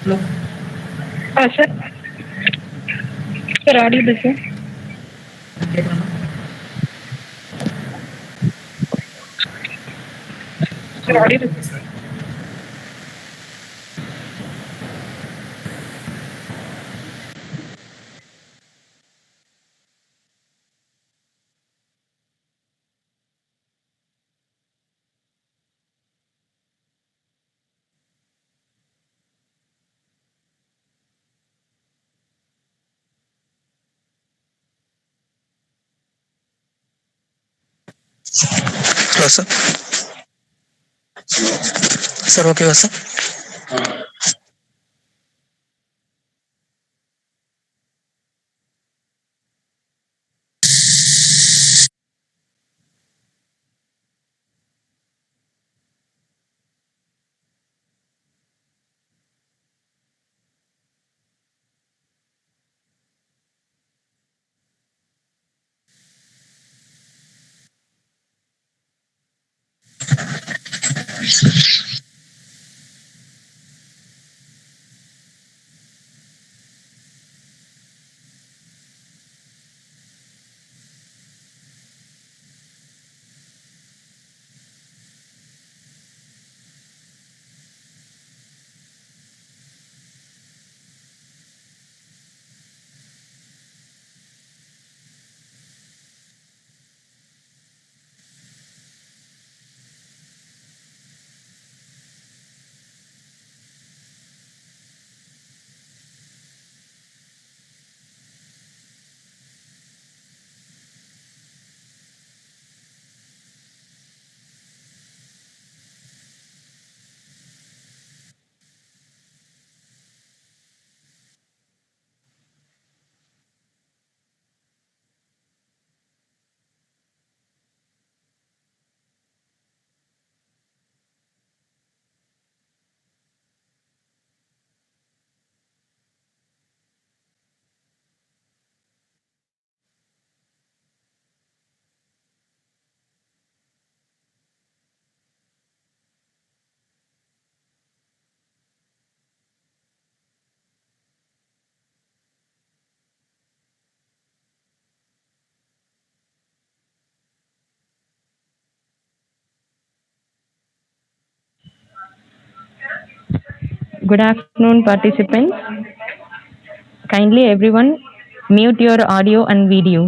Hello. Sir. Sir, audible, sir. கேட்கலாமா? Sir, audible. Sir hello sir. Sir ஓகேவா sir? Good afternoon, participants. Kindly everyone mute your audio and video.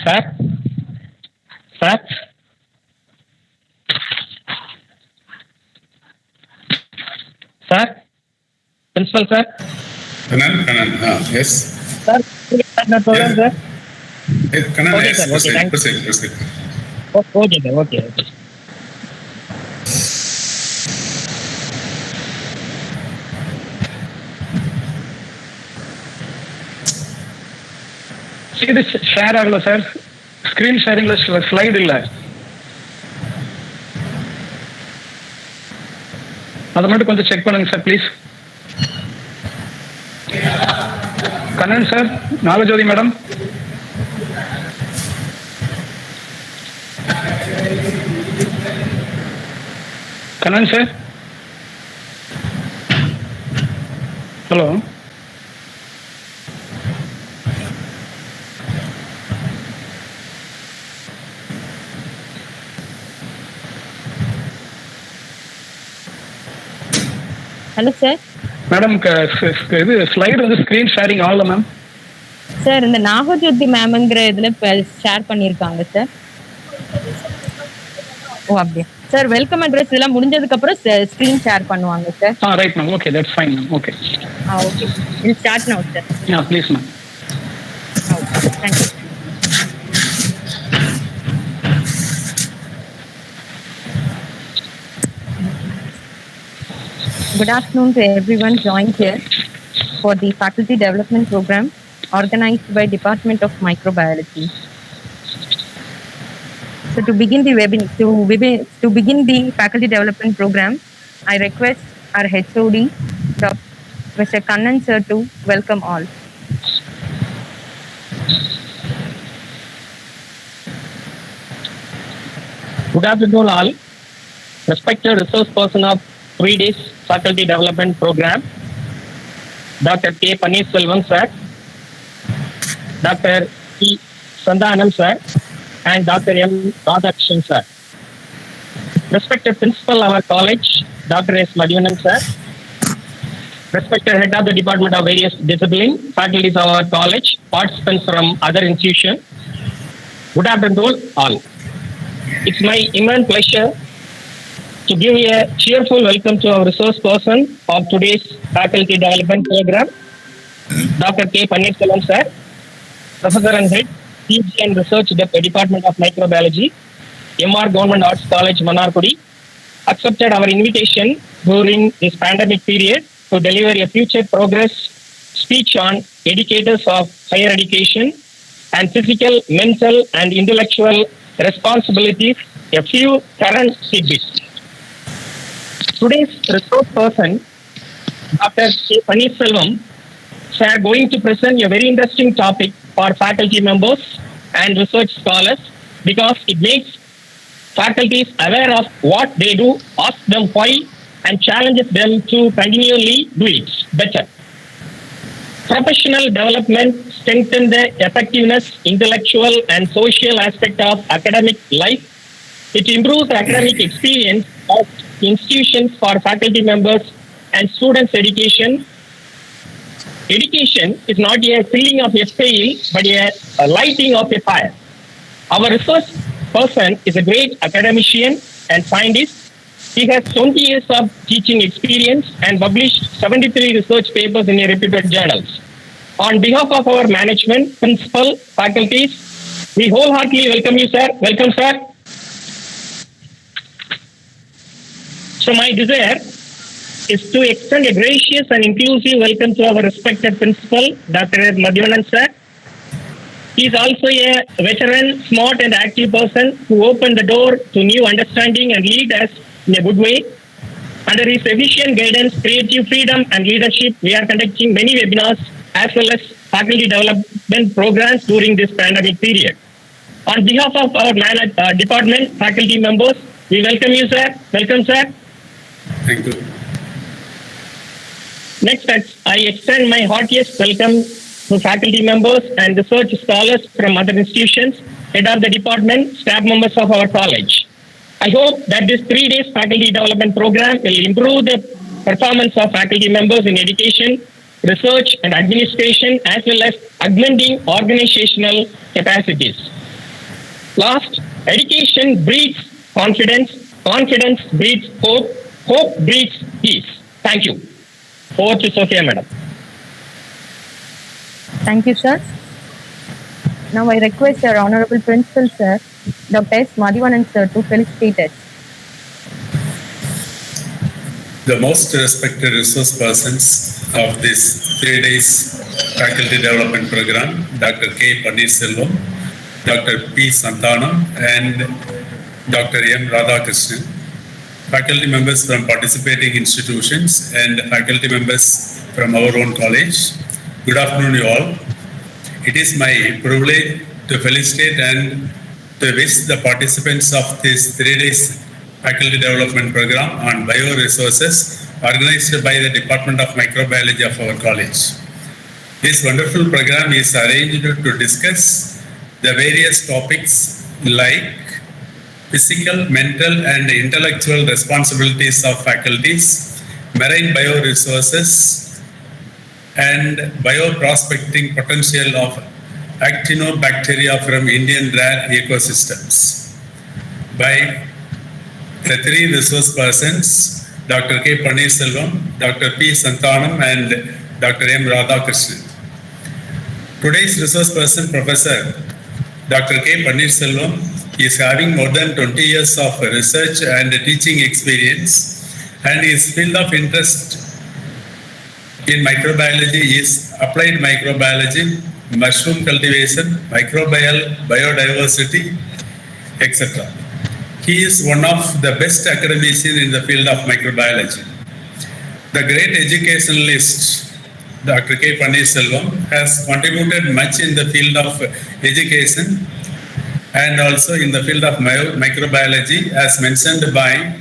Sir? Sir? Sir? Principal, sir? Kanan, yes. Sir, no problem, sir. Kanan, Okay, yes. sir. Okay, thank you. Proceed. Okay, sir. Okay. See this share aglo, sir. Screen sharing slide illa. அதை மட்டும் கொஞ்சம் check பண்ணுங்க sir please. Kannan sir, Nagajothi madam. Kannan sir. Hello. Hello, sir. Madam இது slide வந்து screen sharing ஆகல ma'am. Sir இந்த நாகஜோதி மேம்ங்கிற இதுல share பண்ணிருக்காங்க சார். ஓ அப்படியே சார். வெல்கம் அட்ரஸ் இதெல்லாம் முடிஞ்சதுக்கு அப்புறம் ஸ்கிரீன் ஷேர் பண்ணுவாங்க sir. Right ma'am. Okay, that's fine ma'am. Okay. Okay. Will start நவ sir. Please ma'am. Okay, thank you. Good afternoon to everyone joined here for the Faculty Development Program organized by Department of Microbiology. So to begin the Faculty Development Program, I request our HOD, Mr. Kannan sir, to welcome all. Good afternoon all. Respected resource person of 3 Days Faculty Development Program, Dr. K. Paneer Selvam sir, Dr. P. Sandhanam sir, and Dr. M. Radhakrishnan sir. Respected Principal of our college, Dr. S. Madhivanan sir. Respected Head of the Department of various discipline, faculties of our college, participants from other institutions. Good afternoon all. It's my immense pleasure to give a cheerful welcome to our resource person of today's Faculty Development Program, Dr. K. Paneer Selvam sir, Professor and Head, PG and Research Department of Microbiology, MR Government Arts College, Mannargudi, accepted our invitation during this pandemic period to deliver a future progress speech on educators of higher education and physical, mental and intellectual responsibilities, a few current tidbits. Today's resource person, Dr. K. Paneer Selvam, are going to present a very interesting topic for faculty members and research scholars because it makes faculties aware of what they do, ask them why, and challenges them to continually do it better. Professional development strengthens the effectiveness, intellectual and social aspect of academic life. It improves the academic experience of institutions for faculty members and students' education. Education is not a filling of a pail, but a lighting of a fire. Our research person is a great academician and scientist. He has 20 years of teaching experience and published 73 research papers in reputed journals. On behalf of our management, principal, faculties, we wholeheartedly welcome you, sir. Welcome, sir. So my desire is to extend a gracious and inclusive welcome to our respected principal, Dr. Madhivanan sir. He is also a veteran, smart and active person who opened the door to new understanding and lead us in a good way. Under his efficient guidance, creative freedom and leadership, we are conducting many webinars as well as faculty development programs during this pandemic period. On behalf of our department, faculty members, we welcome you, sir. Welcome, sir. Thank you. Next, I extend my heartiest welcome to faculty members and research scholars from other institutions, head of the department, staff members of our college. I hope that this 3 days faculty development program will improve the performance of faculty members in education, research and administration, as well as augmenting organizational capacities. Last, education breeds confidence, confidence breeds hope, hope breeds peace. Thank you. Over to Sophia, madam. Thank you, sir. Now I request our Honorable Principal, sir, Dr. S. Madhivanan, sir, to felicitate us. The most respected resource persons of this 3 days faculty development program, Dr. K. Paneer Selvam, Dr. P. Sandhanam, and Dr. M. Radhakrishnan, faculty members from participating institutions, and faculty members from our own college. Good afternoon, you all. It is my privilege to felicitate and to wish the participants of this 3 days faculty development program on Bioresources organized by the Department of Microbiology of our college. This wonderful program is arranged to discuss the various topics like physical, mental and intellectual responsibilities of faculties, marine bioresources, and bioprospecting potential of actinobacteria from Indian rare ecosystems by the three resource persons, Dr. K. Paneer Selvam, Dr. P. Santhanam, and Dr. M. Radhakrishnan. Today's resource person, Professor Dr. K. Paneer Selvam, is having more than 20 years of research and teaching experience, and his field of interest in microbiology is applied microbiology, mushroom cultivation, microbial biodiversity, etc. He is one of the best academicians in the field of microbiology. The great educationalist, Dr. K. Paneer Selvam, has contributed much in the field of education and also in the field of microbiology, as mentioned by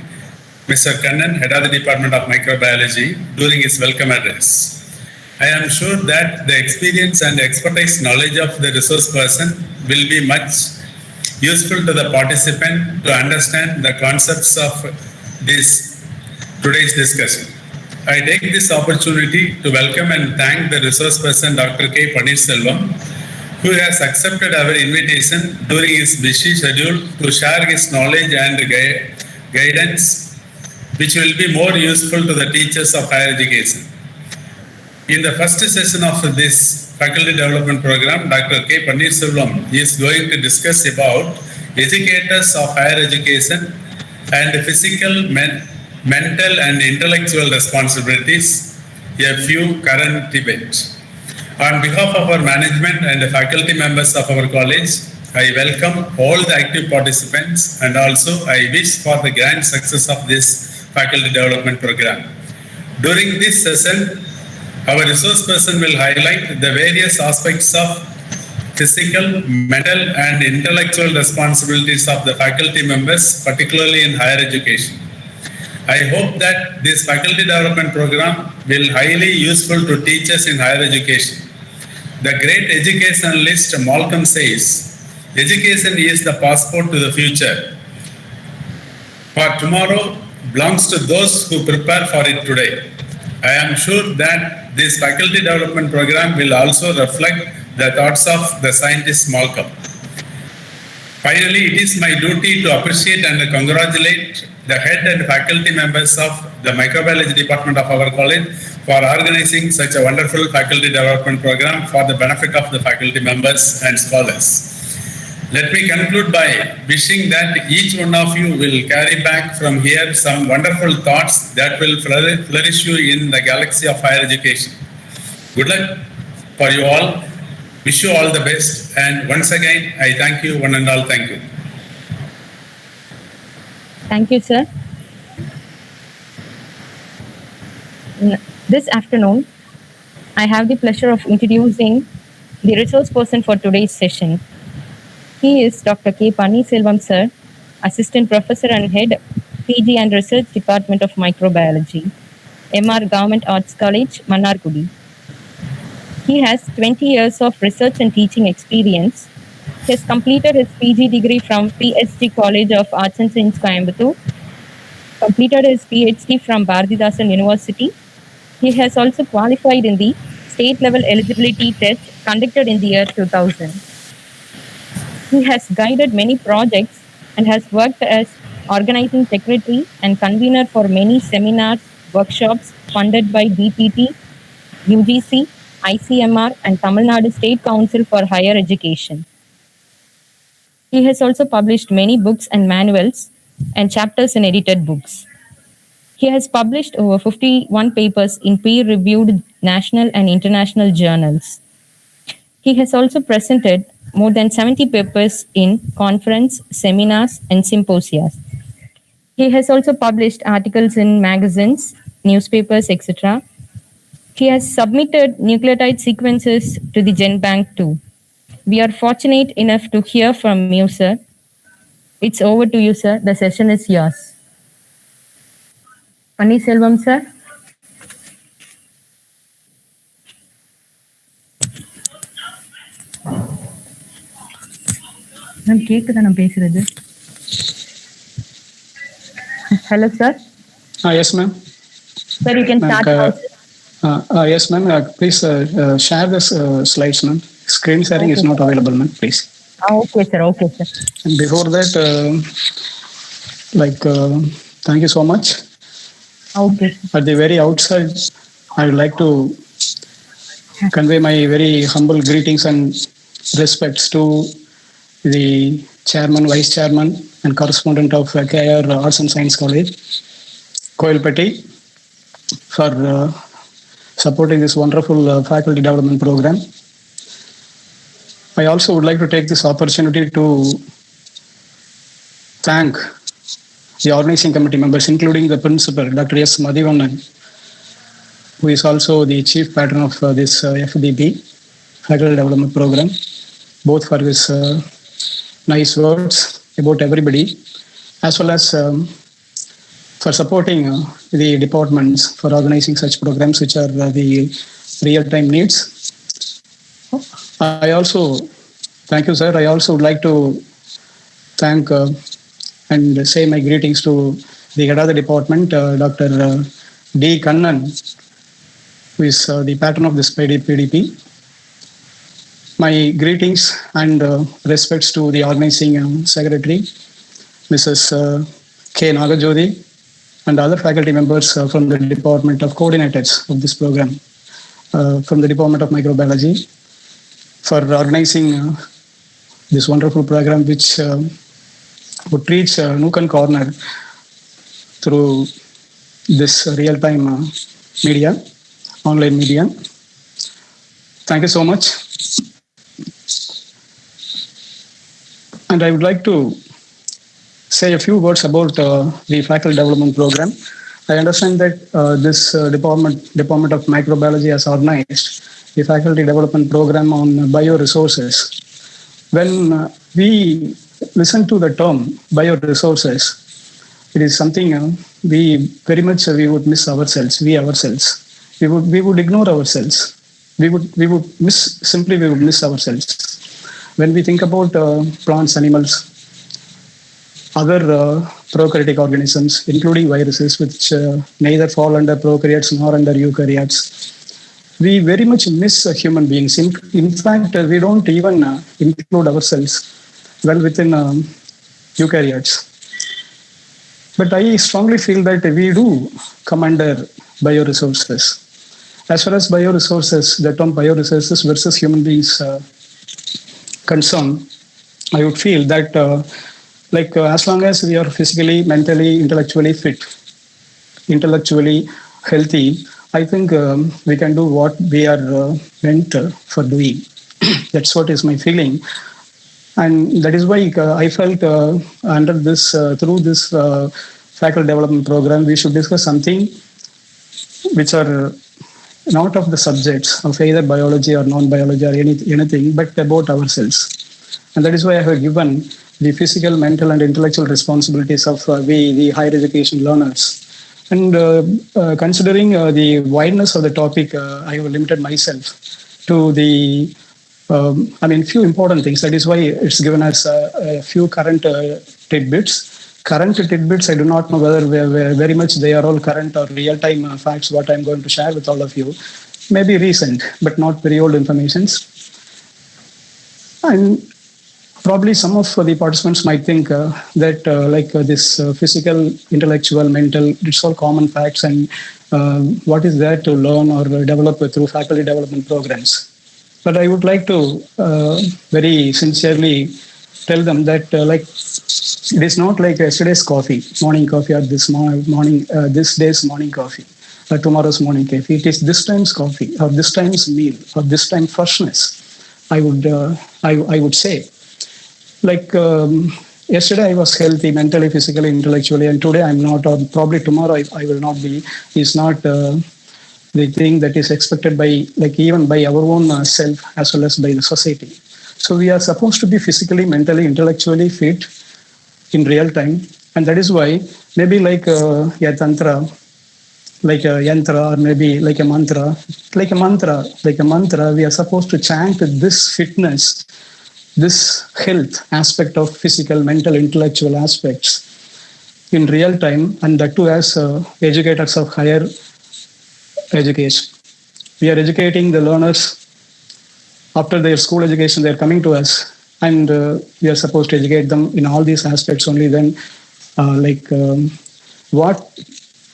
Mr. Kannan, Head of the Department of Microbiology, during his welcome address. I am sure that the experience and expertise knowledge of the resource person will be much useful to the participant to understand the concepts of today's discussion. I take this opportunity to welcome and thank the resource person Dr. K. Paneer Selvam, who has accepted our invitation during his busy schedule to share his knowledge and guidance, which will be more useful to the teachers of higher education. In the first session of this faculty development program, Dr. K. Paneer Selvam is going to discuss about educators of higher education and physical, mental and intellectual responsibilities, a few current debates. On behalf of our management and the faculty members of our college, I welcome all the active participants, and also I wish for the grand success of this faculty development program. During this session, our resource person will highlight the various aspects of physical, mental and intellectual responsibilities of the faculty members, particularly in higher education. I hope that this faculty development program will highly useful to teachers in higher education. The great educationalist Malcolm says, education is the passport to the future. For tomorrow belongs to those who prepare for it today. I am sure that this faculty development program will also reflect the thoughts of the scientist Malcolm. Finally, it is my duty to appreciate and congratulate the head and faculty members of the microbiology department of our college for organizing such a wonderful faculty development program for the benefit of the faculty members and scholars. Let me conclude by wishing that each one of you will carry back from here some wonderful thoughts that will flourish you in the galaxy of higher education. Good luck for you all. Wish you all the best. And once again, I thank you one and all. Thank you. Thank you, sir. This afternoon, I have the pleasure of introducing the resource person for today's session. He is Dr. K. Paneer Selvam, sir, Assistant Professor and Head, PG and Research Department of Microbiology, MR Government Arts College, Mannargudi. He has 20 years of research and teaching experience. He has completed his PG degree from PSG College of Arts and Science, Coimbatore, completed his PhD from Bharathidasan University. He has also qualified in the state-level eligibility test conducted in the year 2000. He has guided many projects and has worked as organizing secretary and convener for many seminars, workshops funded by DPT, UGC, ICMR and Tamil Nadu State Council for Higher Education. He has also published many books and manuals and chapters in edited books. He has published over 51 papers in peer-reviewed national and international journals. He has also presented more than 70 papers in conference, seminars, and symposia. He has also published articles in magazines, newspapers, etc. He has submitted nucleotide sequences to the GenBank too. We are fortunate enough to hear from you, sir. It's over to you, sir. The session is yours. Paneer Selvam, sir. Ma'am, கேக்குதா நான் பேசுறது? Hello, sir. Yes, ma'am. Sir, you can start now. Yes, ma'am. Please share this slides, ma'am. Screen sharing is not available, ma'am. Please. Okay, sir. Okay, sir. And before that, thank you so much. Okay. At the very outset, I would like to convey my very humble greetings and respects to the chairman, vice chairman, and correspondent of KR Arts and Science College, Kovilpatti, for supporting this wonderful faculty development program. I also would like to take this opportunity to thank the organizing committee members, including the principal, Dr. S. Madhivanan, who is also the chief patron of this FDP, faculty development program, both for his nice words about everybody, as well as for supporting the departments for organizing such programs, which are the real-time needs. I also, thank you, sir. I also would like to thank and say my greetings to the head of the department, Dr. D. Kannan, who is the patron of this PDP. My greetings and respects to the organizing secretary, Mrs. K. Nagajodi, and other faculty members from the Department of Coordinators of this program, from the Department of Microbiology, for organizing this wonderful program, which would reach nook and corner through this real-time media, online media. Thank you so much. And I would like to say a few words about the faculty development program. I understand that this Department of Microbiology has organized the faculty development program on bioresources. When we listen to the term bioresources, it is something we would miss ourselves. We would ignore ourselves. We would miss ourselves. When we think about plants, animals, other prokaryotic organisms, including viruses, which neither fall under prokaryotes nor under eukaryotes, we very much miss human beings. In fact, we don't even include ourselves well within eukaryotes. But I strongly feel that we do come under bioresources. As far as bioresources, the term bioresources versus human beings concerned, I would feel that as long as we are physically, mentally, intellectually fit, intellectually healthy, I think we can do what we are meant for doing. That's what is my feeling. And that is why I felt under this, through this faculty development program, we should discuss something which are not of the subjects of either biology or non-biology or anything, but about ourselves. And that is why I have given the physical, mental, and intellectual responsibilities of the higher education learners. And considering the wideness of the topic, I have limited myself to the, few important things. That is why it's given us a few current tidbits. Current tidbits, I do not know whether very much they are all current or real-time facts, what I'm going to share with all of you. Maybe recent, but not very old informations. And probably some of the participants might think that this physical, intellectual, mental, it's all common facts, and what is there to learn or develop through faculty development programs. But I would like to very sincerely tell them that it is not like yesterday's coffee, morning coffee, or this day's morning coffee, or tomorrow's morning coffee. It is this time's coffee, or this time's meal, or this time freshness. I would say. Yesterday I was healthy mentally, physically, intellectually, and today I'm not, or probably tomorrow I will not be, is not the thing that is expected by, even by our own self as well as by the society. So we are supposed to be physically, mentally, intellectually fit in real time. And that is why maybe a tantra, like a yantra, or maybe like a mantra, we are supposed to chant this fitness, this health aspect of physical, mental, intellectual aspects in real time, and that too as educators of higher education. We are educating the learners after their school education. They are coming to us, and we are supposed to educate them in all these aspects. Only then, what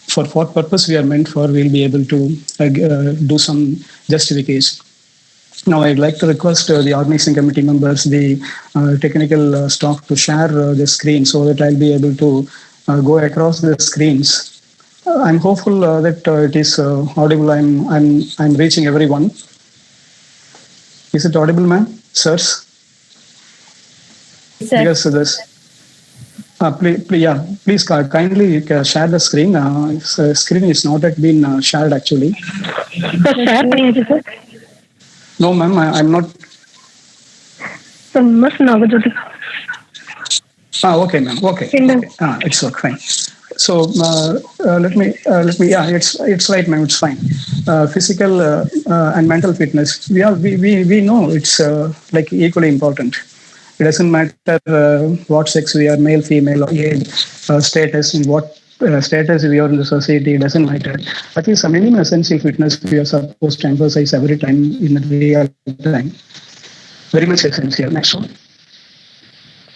for what purpose we are meant for, we'll be able to do some justification. Now, I'd like to request the organizing committee members, the technical staff, to share the screen so that I'll be able to go across the screens. I'm hopeful that it is audible. I'm reaching everyone. Is it audible, ma'am? Sirs? Sir. Because this. Please kindly share the screen. Screen is not yet been shared actually. Sir. No, ma'am, I'm not. Mannargudi. Okay, ma'am. Okay. It's okay, fine. So let me. Yeah, it's right, ma'am. It's fine. Physical and mental fitness. We know it's like equally important. It doesn't matter what sex we are, male, female, or age, status, in what status we are in the society. It doesn't matter. At least a minimum essential fitness we are supposed to emphasize every time in real time. Very much essential. Next one.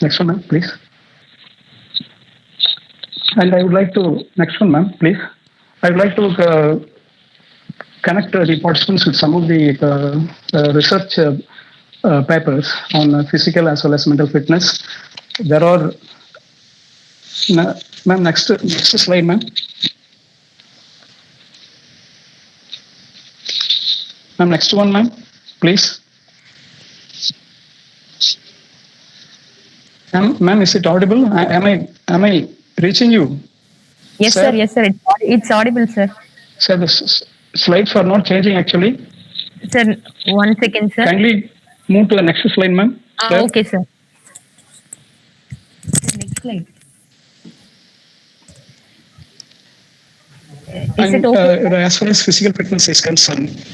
Next one, ma'am, please. And I would like to, next one, ma'am, please. I would like to connect the participants with some of the research papers on physical as well as mental fitness. There are, ma'am, next slide, ma'am. Ma'am, next one, ma'am, please. Ma'am, is it audible? Am I reaching you? Yes, sir. Yes, sir. It's audible, sir. Sir, the slides are not changing actually. Sir, 1 second, sir. Kindly move to the next slide, ma'am. Okay, sir. Next slide. Is it okay? As far as physical fitness is concerned,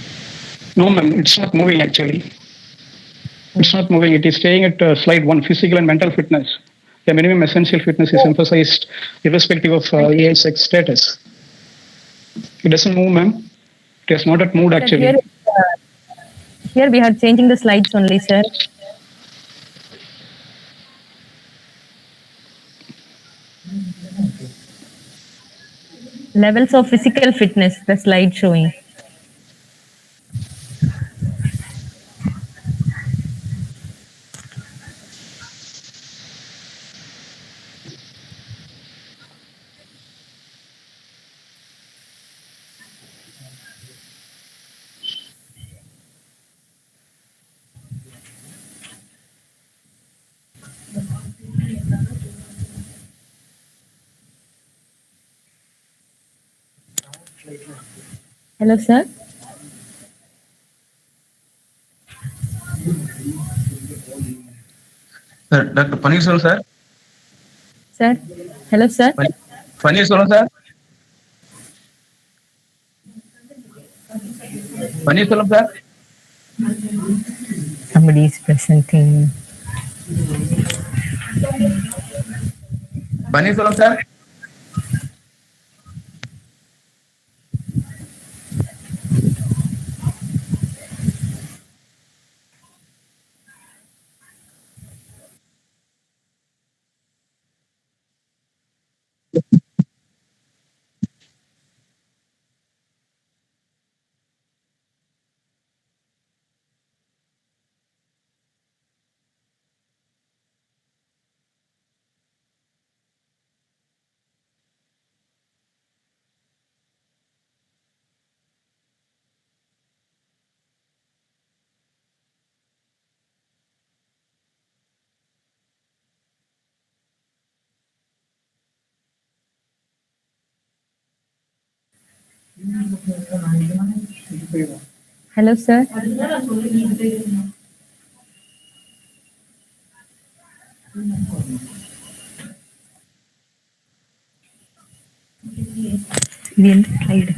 no, ma'am, it's not moving actually. It's not moving. It is staying at slide 1, physical and mental fitness. The minimum essential fitness is emphasized irrespective of age, sex, status. It doesn't move, ma'am. It has not yet moved actually. Here we are changing the slides only, sir. Levels of physical fitness, the slide showing. Hello, sir. Sir, Dr. Paneer Selvam, sir. Sir. Hello, sir. Paneer Selvam, sir. Paneer Selvam, sir. Somebody is presenting. Paneer Selvam, sir. Hello, sir. The slide.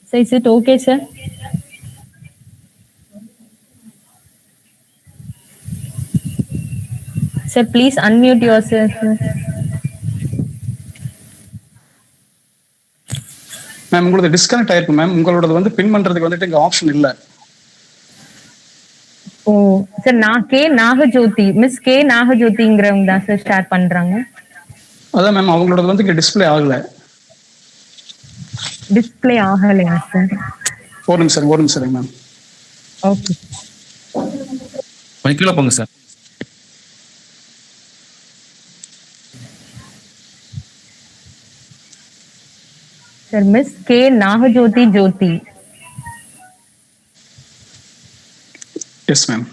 So is it okay, sir? Sir, please unmute yourself. Ma'am உங்களோட disconnect ஆயிருக்கு ma'am. உங்களோட வந்து பின் பண்றதுக்கு வந்துட்டு இங்க option இல்ல. ஓ sir, நான் K Nagajothi, miss K நாகஜோதிங்கிறவங்க தான் சார் ஸ்டார்ட் பண்றாங்க. அதான் மேம் அவங்களோட வந்து இங்க டிஸ்பிளே ஆகல. டிஸ்பிளே ஆகலையா சார்? ஒரு நிமிஷம் மேம். ஓகே கொஞ்சம் கீழே போங்க sir. Sir, miss K Nagajothi Jothi. Yes ma'am.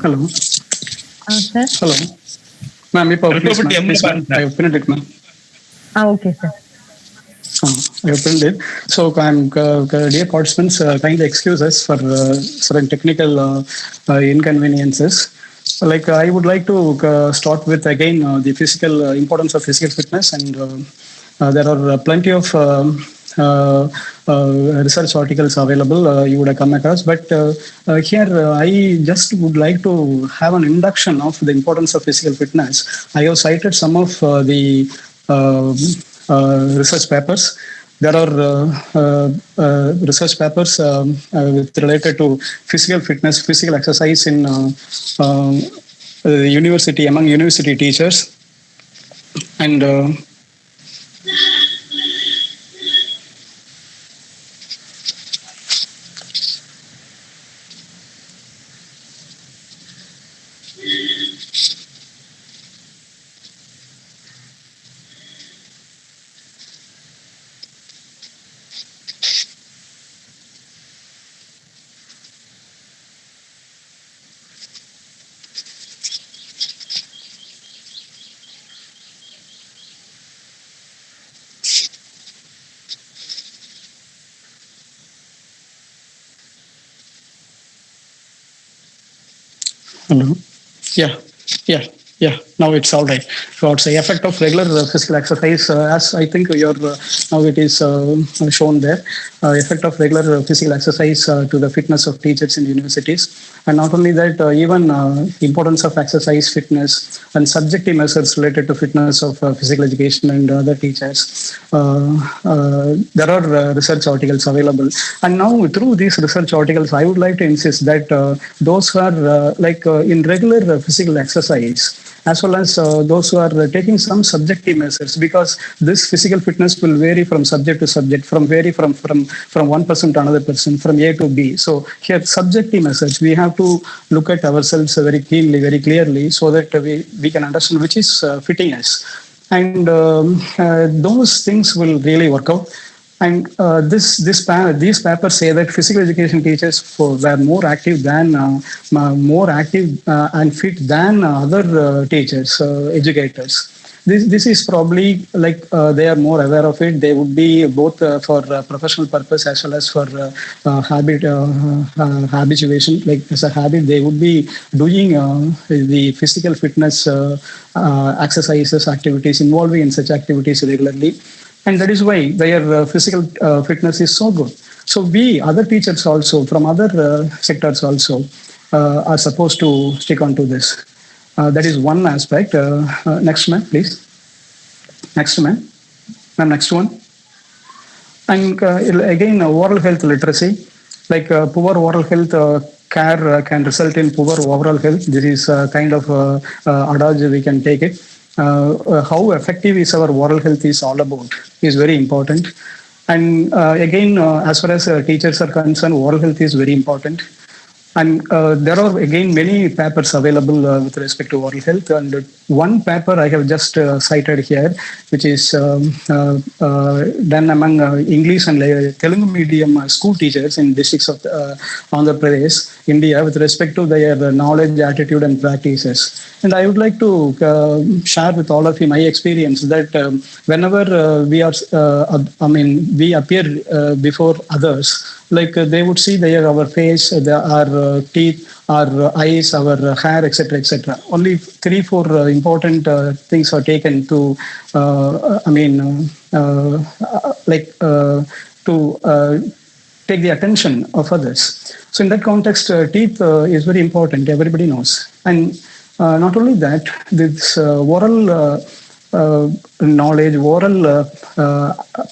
Hello sir. Hello ma'am. இப்போ Kovilpatti I have pinned it, ma'am. Okay sir. I have pinned it. So, dear participants, kindly excuse us for certain technical inconveniences. Like I would like to start with again the physical importance of physical fitness, and there are plenty of research articles available you would have come across, but here I just would like to have an induction of the importance of physical fitness. I have cited some of the research papers. There are research papers related to physical fitness, physical exercise in university, among university teachers, and hello. Yeah. Now it's all right. So it's the effect of regular physical exercise, as I think you're now it is shown there. Effect of regular physical exercise to the fitness of teachers in universities, and not only that, even importance of exercise, fitness, and subjective measures related to fitness of physical education and other teachers. There are research articles available, and now through these research articles, I would like to insist that those who are in regular physical exercise, as well as those who are taking some subjective measures, because this physical fitness will vary from subject to subject, from one person to another person, from A to B. So here subjective measures, we have to look at ourselves very keenly, very clearly, so that we can understand which is fitting us, and those things will really work out. And these papers say that physical education teachers were more active and fit than other teachers, educators. This is probably like they are more aware of it. They would be both for professional purpose as well as for habituation. Like as a habit, they would be doing the physical fitness exercises, activities, involving in such activities regularly. And that is why their physical fitness is so good. So we, other teachers also, from other sectors also, are supposed to stick on to this. That is one aspect. Next, ma'am, please. Next, ma'am. Ma'am, next one. And again, oral health literacy. Like poor oral health care can result in poor overall health. This is kind of adage we can take it. How effective is our oral health is all about is very important. And again, as far as teachers are concerned, oral health is very important. And there are again many papers available with respect to oral health. And one paper I have just cited here, which is done among English and Telugu medium school teachers in districts of Andhra Pradesh. India with respect to their knowledge, attitude, and practices. And I would like to share with all of you my experience that whenever we appear before others, like they would see our face, our teeth, our eyes, our hair, etc., etc. Only 3-4 important things are taken to, take the attention of others. So in that context, teeth is very important. Everybody knows, and not only that, this oral knowledge, oral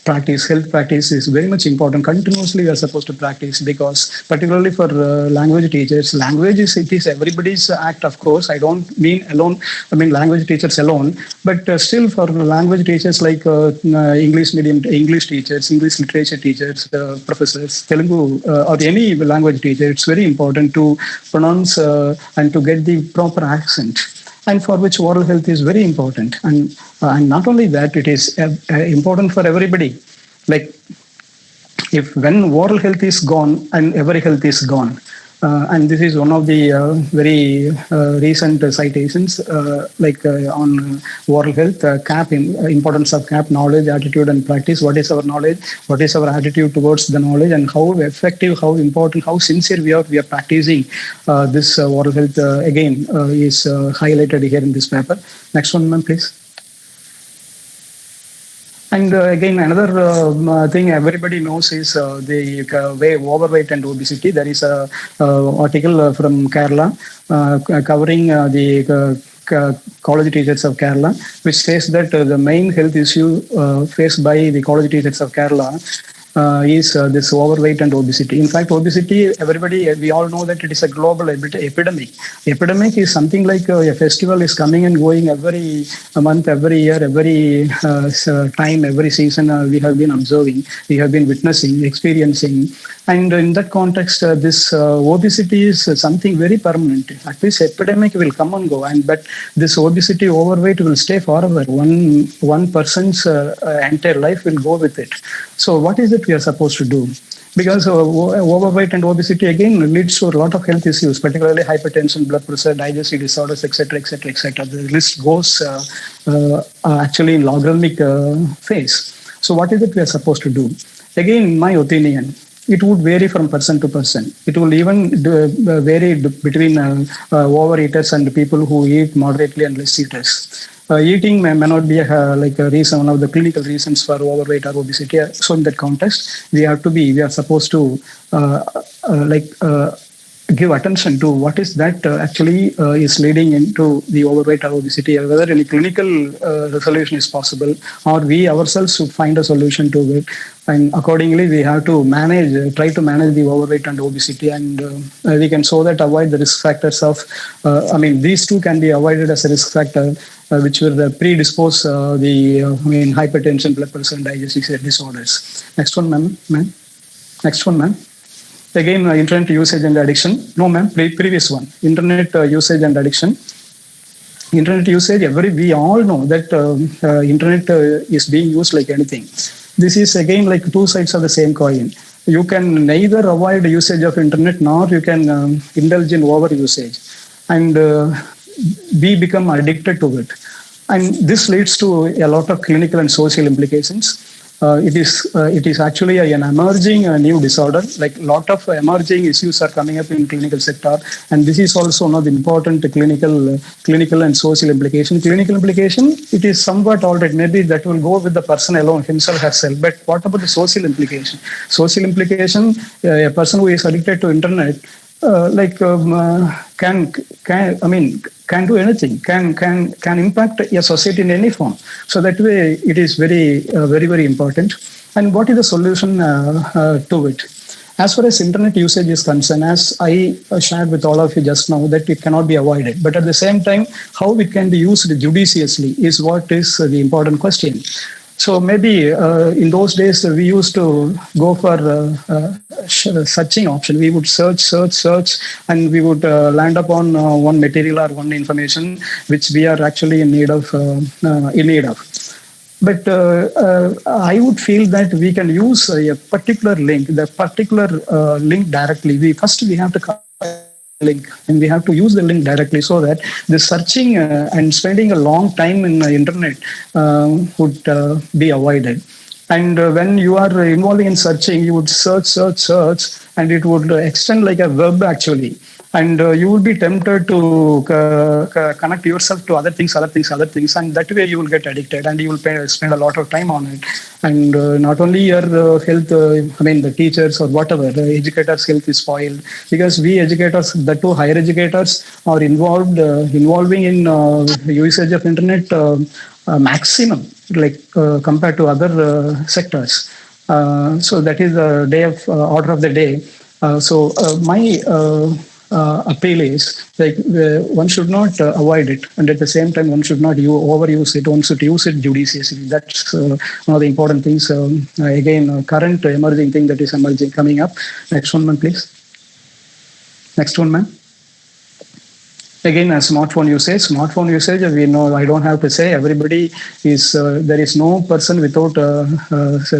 practice, health practice is very much important. Continuously, we are supposed to practice, because particularly for language teachers, language it is everybody's act, of course. I don't mean alone. I mean language teachers alone, but still for language teachers like English medium, English teachers, English literature teachers, professors, Telugu, or any language teacher, it's very important to pronounce and to get the proper accent, and for which oral health is very important. And not only that, it is important for everybody. Like, when oral health is gone, and every health is gone. And this is one of the very recent citations, on oral health, CAP, importance of CAP, knowledge, attitude, and practice. What is our knowledge? What is our attitude towards the knowledge? And how effective, how important, how sincere we are practicing this oral health, again, is highlighted here in this paper. Next one, ma'am, please. And again, another thing everybody knows is the way overweight and obesity. There is a article from Kerala covering the college teachers of Kerala, which says that the main health issue faced by the college teachers of Kerala is this overweight and obesity. In fact, obesity, we all know that it is a global epidemic. Epidemic is something like a festival is coming and going every month, every year, every time, every season. We have been observing, we have been witnessing, experiencing. And in that context, this obesity is something very permanent. At least epidemic will come and go, but this obesity, overweight will stay forever. One person's entire life will go with it. So what is it we are supposed to do? Because overweight and obesity again leads to a lot of health issues, particularly hypertension, blood pressure, digestive disorders, etc., etc., etc. The list goes actually in logarithmic phase. So what is it we are supposed to do? Again, in my opinion, it would vary from person to person. It will even vary between overeaters and people who eat moderately and less eaters. Eating may not be a reason, one of the clinical reasons for overweight or obesity. So in that context, we are supposed to give attention to what is that actually is leading into the overweight or obesity, whether any clinical resolution is possible, or we ourselves should find a solution to it. And accordingly, we have to try to manage the overweight and obesity, and we can so that avoid the risk factors of, these two can be avoided as a risk factor, which will predispose the hypertension, blood pressure, and digestive disorders. Next one, ma'am. Next one, ma'am. Again, internet usage and addiction. No, ma'am, previous one. Internet usage and addiction. Internet usage, we all know that internet is being used like anything. This is again like two sides of the same coin. You can neither avoid usage of internet, nor you can indulge in over usage. And we become addicted to it. And this leads to a lot of clinical and social implications. It is actually an emerging new disorder. Like lot of emerging issues are coming up in clinical sector, and this is also one of the important clinical and social implication. Clinical implication, it is somewhat alright. Maybe that will go with the person alone, himself, herself. But what about the social implication? Social implication, a person who is addicted to internet, can do anything, can impact a society in any form. So that way, it is very, very important. And what is the solution to it? As far as internet usage is concerned, as I shared with all of you just now, that it cannot be avoided. But at the same time, how it can be used judiciously is what is the important question. So maybe in those days, we used to go for searching option. We would search, and we would land upon one material or one information which we are actually in need of. But I would feel that we can use a particular link, directly. We have to link, and we have to use the link directly so that the searching and spending a long time in the internet would be avoided. And when you are involving in searching, you would search, and it would extend like a web actually. And you will be tempted to connect yourself to other things, and that way you will get addicted, and you will spend a lot of time on it. And not only your health, the teachers or whatever, the educators' health is spoiled, because we educators, the two higher educators, are involving in usage of internet maximum, like compared to other sectors. So that is the day of order of the day. My appeal is like one should not avoid it, and at the same time one should not overuse it. One should use it judiciously. That's one of the important things. Again, current emerging thing that is emerging coming up. Next one, man, please. Next one, man. Again, smartphone usage, we know, I don't have to say, everybody is, there is no person without a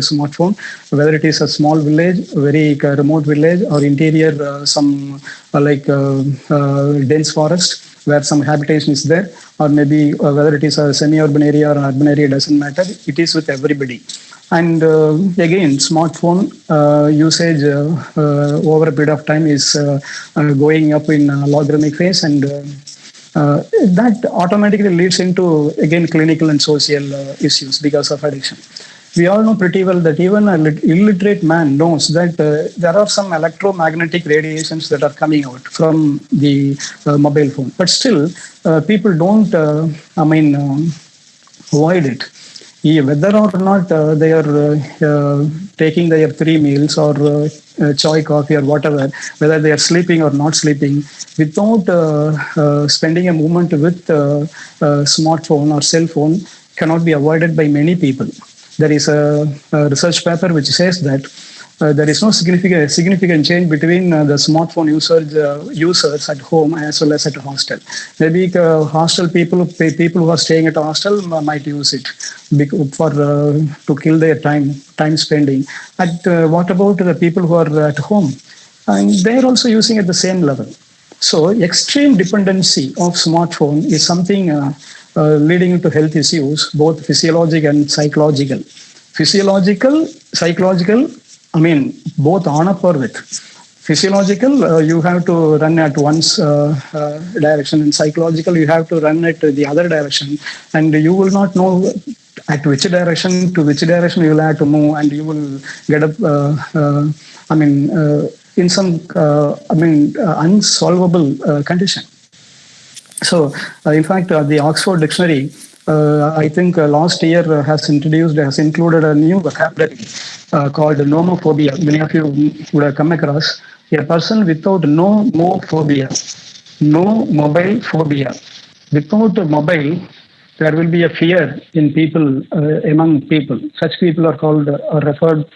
smartphone, whether it is a small village, very remote village, or interior, some dense forest where some habitation is there, or maybe whether it is a semi-urban area or an urban area, doesn't matter, it is with everybody. And again, smartphone usage over a period of time is going up in a logarithmic phase, and that automatically leads into, again, clinical and social issues because of addiction. We all know pretty well that even an illiterate man knows that there are some electromagnetic radiations that are coming out from the mobile phone. But still, people don't, avoid it. Whether or not they are taking their 3 meals or chai, coffee, or whatever, whether they are sleeping or not sleeping, without spending a moment with smartphone or cell phone cannot be avoided by many people. There is a research paper which says that there is no significant change between the smartphone users at home as well as at hostel. Maybe hostel people who are staying at a hostel might use it for to kill their time spending. And what about the people who are at home? And they are also using at the same level. So extreme dependency of smartphone is something leading into health issues, both physiological and psychological. Physiological, psychological, both on a par with. Physiological, you have to run at one's direction, and psychological, you have to run at the other direction, and you will not know at which direction you will have to move, and you will get up, in some, unsolvable condition. So, in fact, the Oxford Dictionary, I think last year has included a new vocabulary called nomophobia. Many of you would have come across a person without nomophobia, no mobile phobia. Without a mobile, there will be a fear in people, among people. Such people are called or referred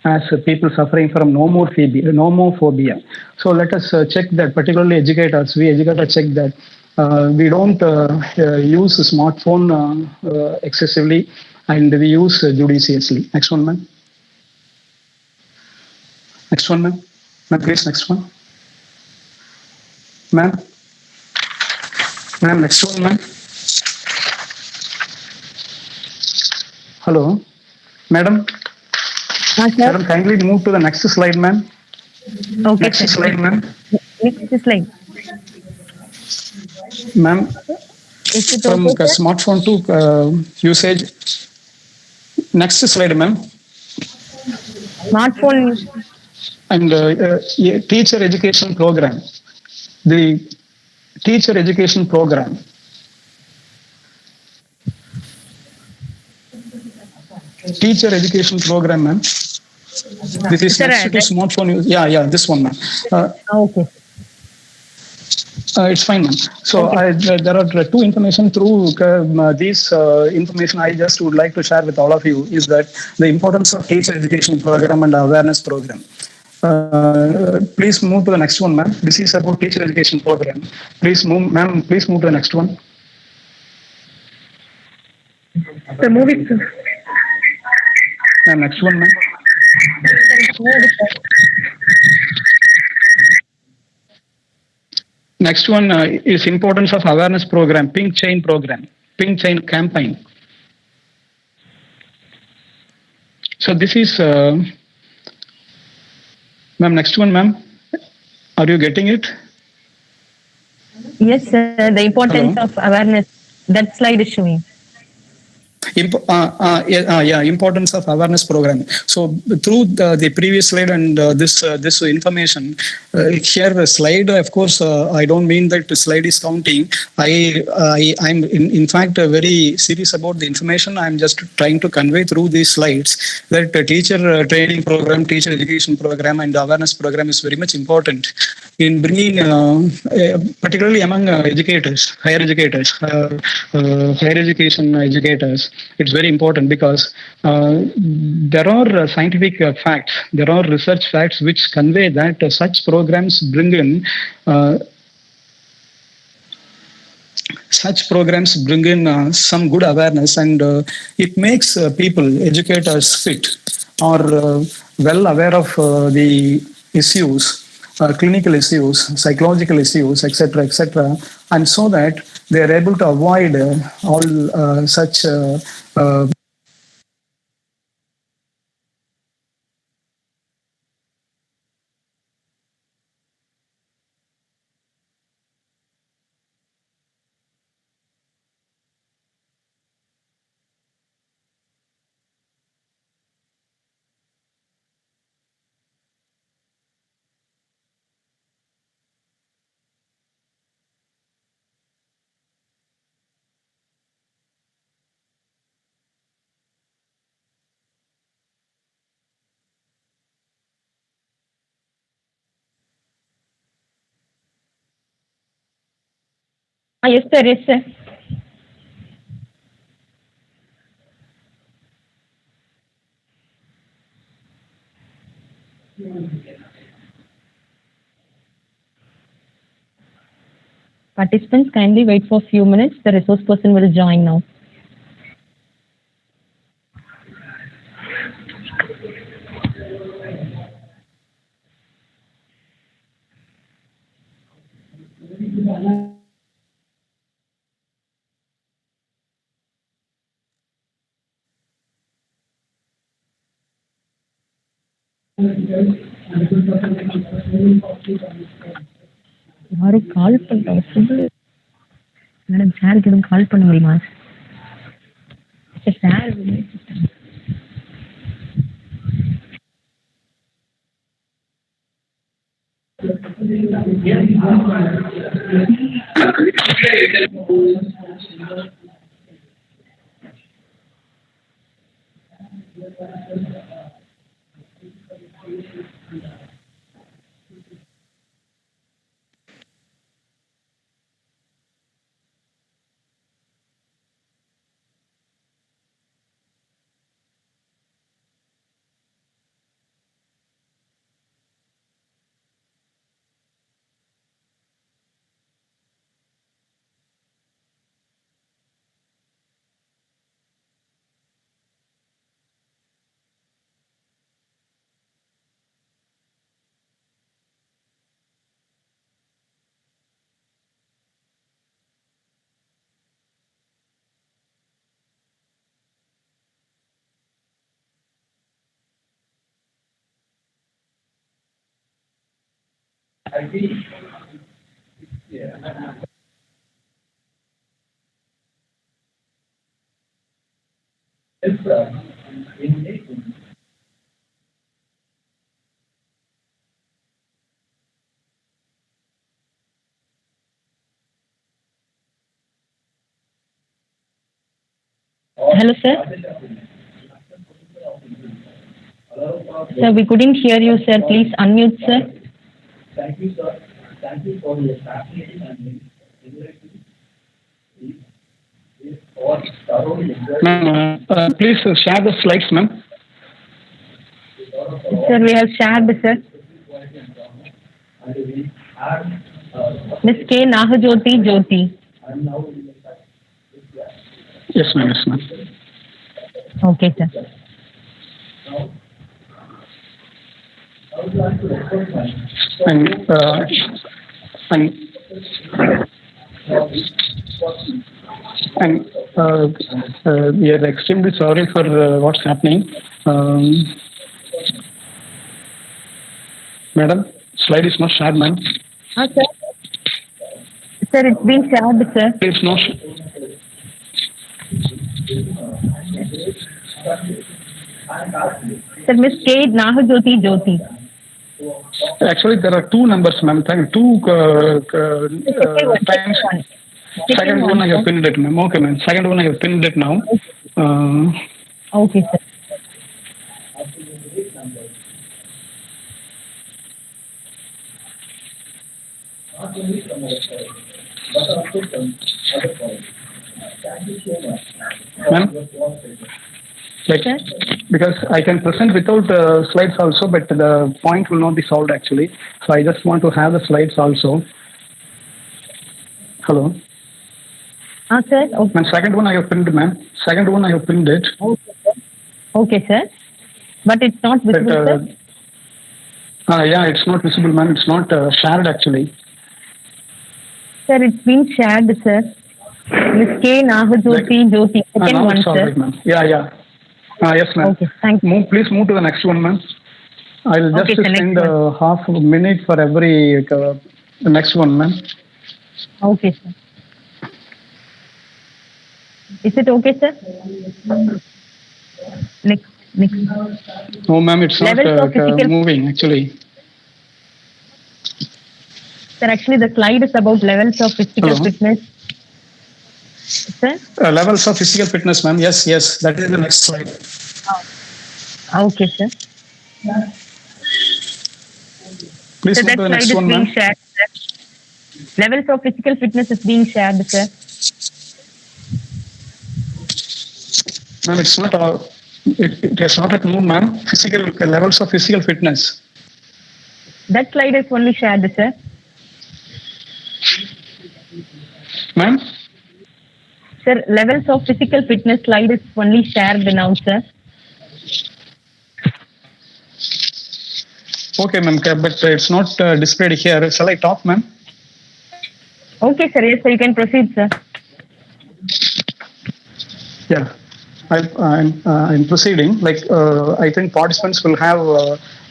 as people suffering from nomophobia. So let us check that, particularly educators. We educators check that. We don't use the smartphone excessively, and we use judiciously. Next one, ma'am. Next one, ma'am. Ma'am, please, next one. Ma'am. Ma'am, next one, ma'am. Hello. Madam. Madam, kindly move to the next slide, ma'am. Okay. Next slide, ma'am. Next slide. Ma'am, Is it from okay, sir? smartphone to usage. Next slide, ma'am. Smartphone. And teacher education program. The teacher education program. Teacher education program, ma'am. This is Sir, next to smartphone use. Yeah, this one, ma'am. Okay. It's fine, ma'am. So there are two information through these information I just would like to share with all of you is that the importance of teacher education program and awareness program. Please move to the next one, ma'am. This is about teacher education program. Please move, ma'am. Please move to the next one. The movie. Ma'am, next one, ma'am. Next one is importance of awareness program, pink chain campaign. So this is, ma'am, next one, ma'am. Are you getting it? Yes, sir. The importance Hello? of awareness. That slide is showing. Importance of awareness program. So through the previous slide and this information, here the slide, of course, I don't mean that the slide is counting. I'm in fact very serious about the information. I'm just trying to convey through these slides that the teacher training program, teacher education program, and awareness program is very much important in bringing, particularly among educators, higher education educators. It's very important because there are scientific facts, there are research facts which convey that such programs bring in some good awareness, and it makes people, educators, fit or well aware of the issues, clinical issues, psychological issues, etc., and so that they are able to avoid all such Yes, sir. Yes, sir. Participants, kindly wait for a few minutes. The resource person will join now. யாரும் கால் பண்றாங்க madam, சாருக்கு எதுவும் கால் பண்ண முடியுமா? Sir Hello, sir. Sir, we couldn't hear you, sir. Please unmute, sir. Thank you, sir. Thank you for your fascinating and Ma'am, please share the slides, ma'am. Sir, we have shared, sir. Miss K. Nahajoti Jyoti. Yes, ma'am. Yes, ma'am. Okay, sir. And And we are extremely sorry for what's happening. Madam, slide is not shared, ma'am. Sir. Sir, it's been shared, sir. It's not. Sir, Miss K. Nahajoti Jyoti. Actually, there are two numbers, ma'am. Two times. Second one I have pinned it, ma'am. Okay, ma'am. Second one I have pinned it now. Okay, sir. Ma'am, like, because I can present without slides also, but the point will not be solved actually. So I just want to have the slides also. Hello. Sir. Okay. Ma'am, second one I have pinned, ma'am. Second one I have pinned it. Okay, sir. Okay, sir. But it's not visible, sir? Yeah, it's not visible, ma'am. It's not shared actually. Sir, it's been shared, sir. Miss K. Nahajoti Jyoti. Second one, sir. Right, ma'am. Yeah. Yes, ma'am. Okay, thank you. Please move to the next one, ma'am. I'll just Okay, spend half a minute for every next one, ma'am. Okay, sir. Is it okay, sir? Next. No, ma'am, it's not moving actually. Sir, actually, the slide is about levels of physical fitness. Sir? Levels of physical fitness, ma'am. Yes, that is the next slide. Okay, sir. Please So move that to the slide next is one, being ma'am. shared, sir. Levels of physical fitness is being shared, sir. Ma'am, it's not. It has not at moved, ma'am. Physical levels of physical fitness. That slide is only shared, sir. Ma'am. Sir, levels of physical fitness slide is only shared now, sir. Okay, ma'am, but it's not displayed here. Shall I talk, ma'am? Okay, sir. Yes, sir. You can proceed, sir. Yeah, I'm proceeding. Like I think participants will have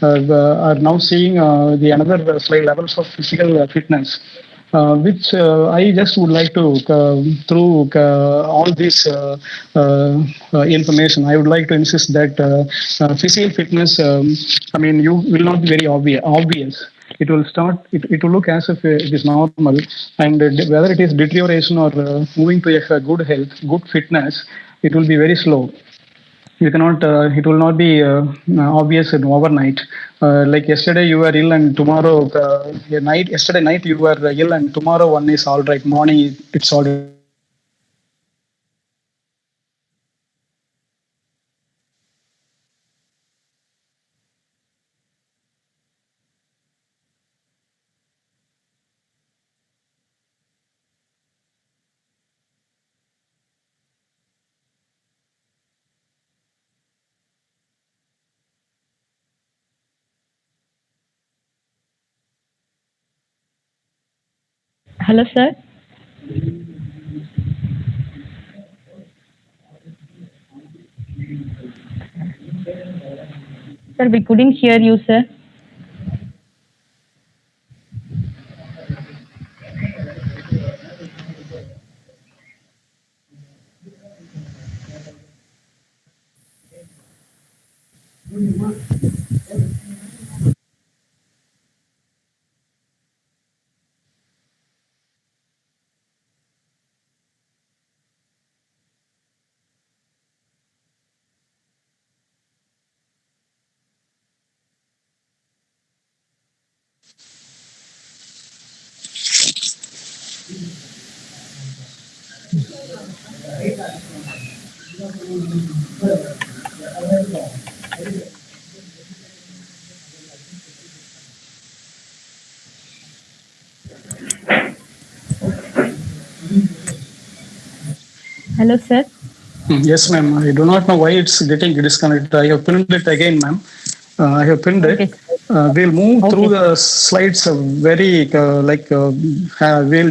are now seeing the another slide, levels of physical fitness, which I just would like to through all this information. I would like to insist that physical fitness. I mean, you will not be very obvious. It will start. It will look as if it is normal, and whether it is deterioration or moving to a good health, good fitness, it will be very slow. You cannot. It will not be obvious and overnight. Like yesterday you were ill, and tomorrow yesterday night you were ill, and tomorrow one is all right. Morning it's all right. Hello, sir. Sir, we couldn't hear you, sir. Hello, sir. Yes, ma'am. I do not know why it's getting disconnected. I have pinned it again, ma'am. I have pinned it. We'll move Okay. through the slides we'll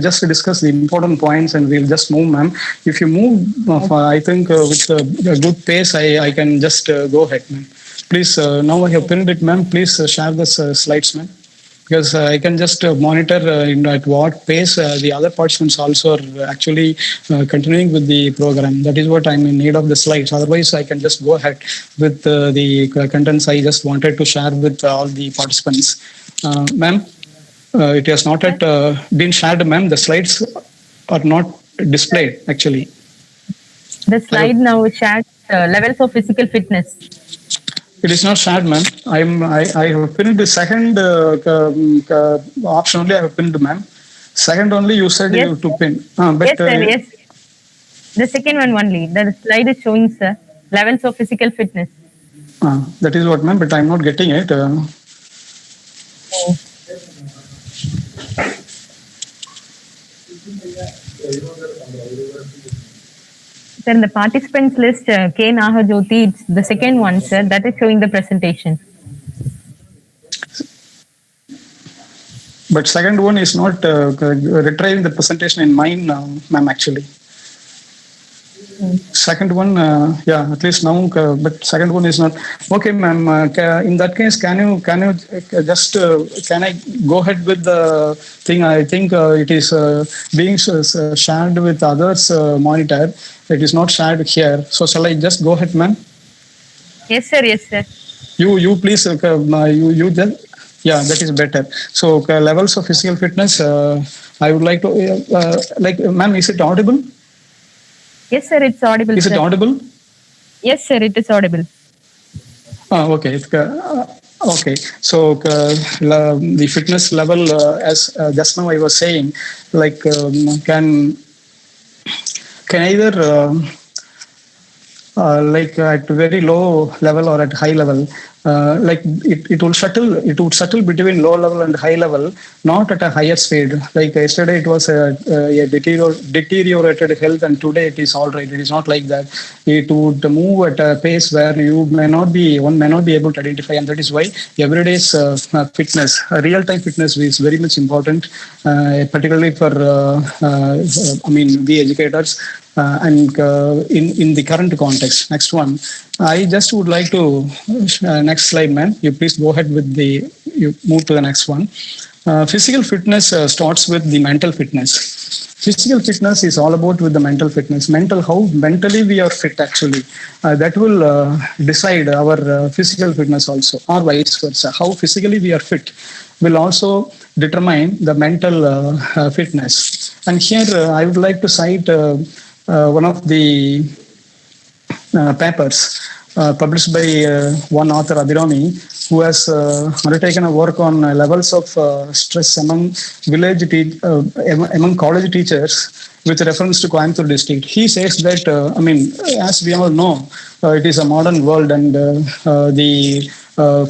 just discuss the important points and we'll just move, ma'am. If you move, I think with a good pace, I can just go ahead, ma'am. Please, now I have pinned it, ma'am. Please share the slides, ma'am. Because I can just monitor at what pace the other participants also are actually continuing with the program. That is what I'm in need of the slides. Otherwise, I can just go ahead with the contents I just wanted to share with all the participants. Ma'am, it has not yet been shared, ma'am. The slides are not displayed, actually. The slide now shared levels of physical fitness. It is not shared, ma'am. I have pinned the second option only. I have pinned, ma'am. Second only you said Yes, you to pin. Yes, sir. Yes. The second one only. The slide is showing, sir, levels of physical fitness. That is what, ma'am. But I'm not getting it. Sir, in the participants list, K. Nahajoti, it's the second one, sir. That is showing the presentation. But second one is not retrieving the presentation in mine, ma'am, actually. Second one, at least now, but second one is not. Okay, ma'am. In that case, can you just can I go ahead with the thing? I think it is being shared with others monitor. It is not shared here. So shall I just go ahead, ma'am? Yes, sir. Yes, sir. You please you just. Yeah, that is better. So levels of physical fitness. I would like to ma'am, is it audible? Yes, sir. It's audible. Is it audible? Yes, sir. It is audible. Okay. Okay. So the fitness level, as just now I was saying, can either at very low level or at high level. It would settle between low level and high level, not at a higher speed. Like yesterday, it was a deteriorated health, and today it is all right. It is not like that. It would move at a pace where one may not be able to identify, and that is why everyday's fitness, real-time fitness, is very much important, particularly for we educators. And in the current context. Next one, I just would like to next slide, ma'am. You please go ahead with you move to the next one. Physical fitness starts with the mental fitness. Physical fitness is all about with the mental fitness. How mentally we are fit actually. That will decide our physical fitness also, or vice versa. How physically we are fit will also determine the mental fitness. And here I would like to cite one of the papers published by one author, Abhirami, who has undertaken a work on levels of stress among among college teachers with reference to Coimbatore district. He says that, as we all know, it is a modern world and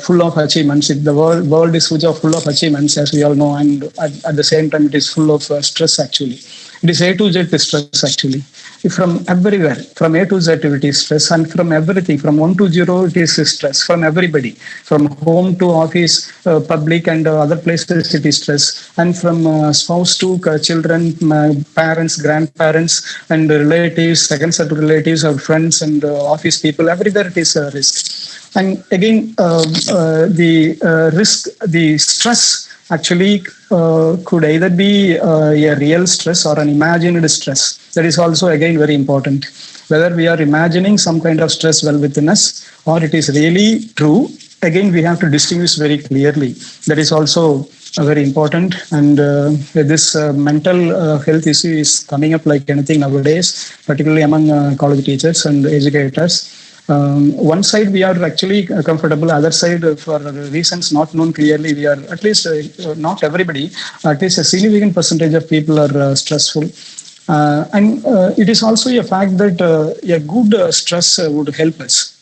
full of achievements. The world is full of achievements, as we all know, and at the same time, it is full of stress actually. It is A to Z stress actually. From everywhere, from A to Z, it is stress, and from everything, from 1 to 0, it is stress. From everybody, from home to office, public and other places, it is stress. And from spouse to children, parents, grandparents, and relatives, second set of relatives, or friends and office people, everywhere it is a risk. And again, the stress actually could either be a real stress or an imagined stress. That is also again very important. Whether we are imagining some kind of stress well within us or it is really true, again we have to distinguish very clearly. That is also very important. And this mental health issue is coming up like anything nowadays, particularly among college teachers and educators. One side we are actually comfortable, other side for reasons not known clearly, we are at least not everybody, at least a significant percentage of people are stressful. And it is also a fact that a good stress would help us.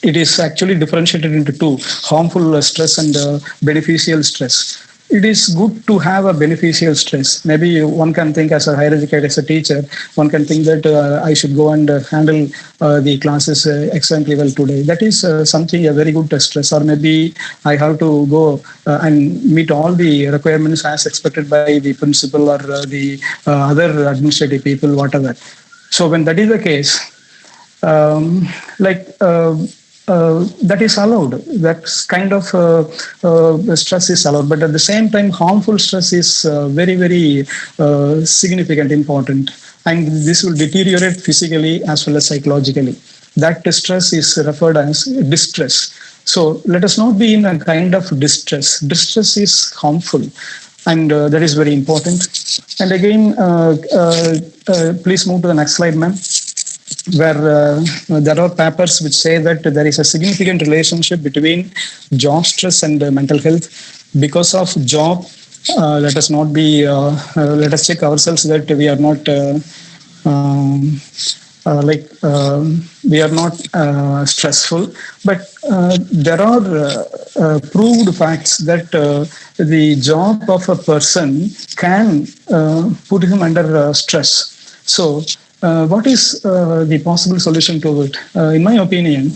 It is actually differentiated into two, harmful stress and beneficial stress. it is good to have a beneficial stress. Maybe one can think as a higher educator, as a teacher, one can think that I should go and handle the classes excellently well today. That is something, a very good stress. Or maybe I have to go and meet all the requirements as expected by the principal or the other administrative people, whatever. So when that is the case, that is allowed. That kind of stress is allowed, but at the same time, harmful stress is very, very significant, important, and this will deteriorate physically as well as psychologically. That stress is referred as distress. So let us not be in a kind of distress. Distress is harmful, and that is very important. And again, please move to the next slide, ma'am, where there are papers which say that there is a significant relationship between job stress and mental health. Because of job, let us not be, let us check ourselves that we are not we are not stressful, but there are proved facts that the job of a person can put him under stress. So what is the possible solution to it? In my opinion,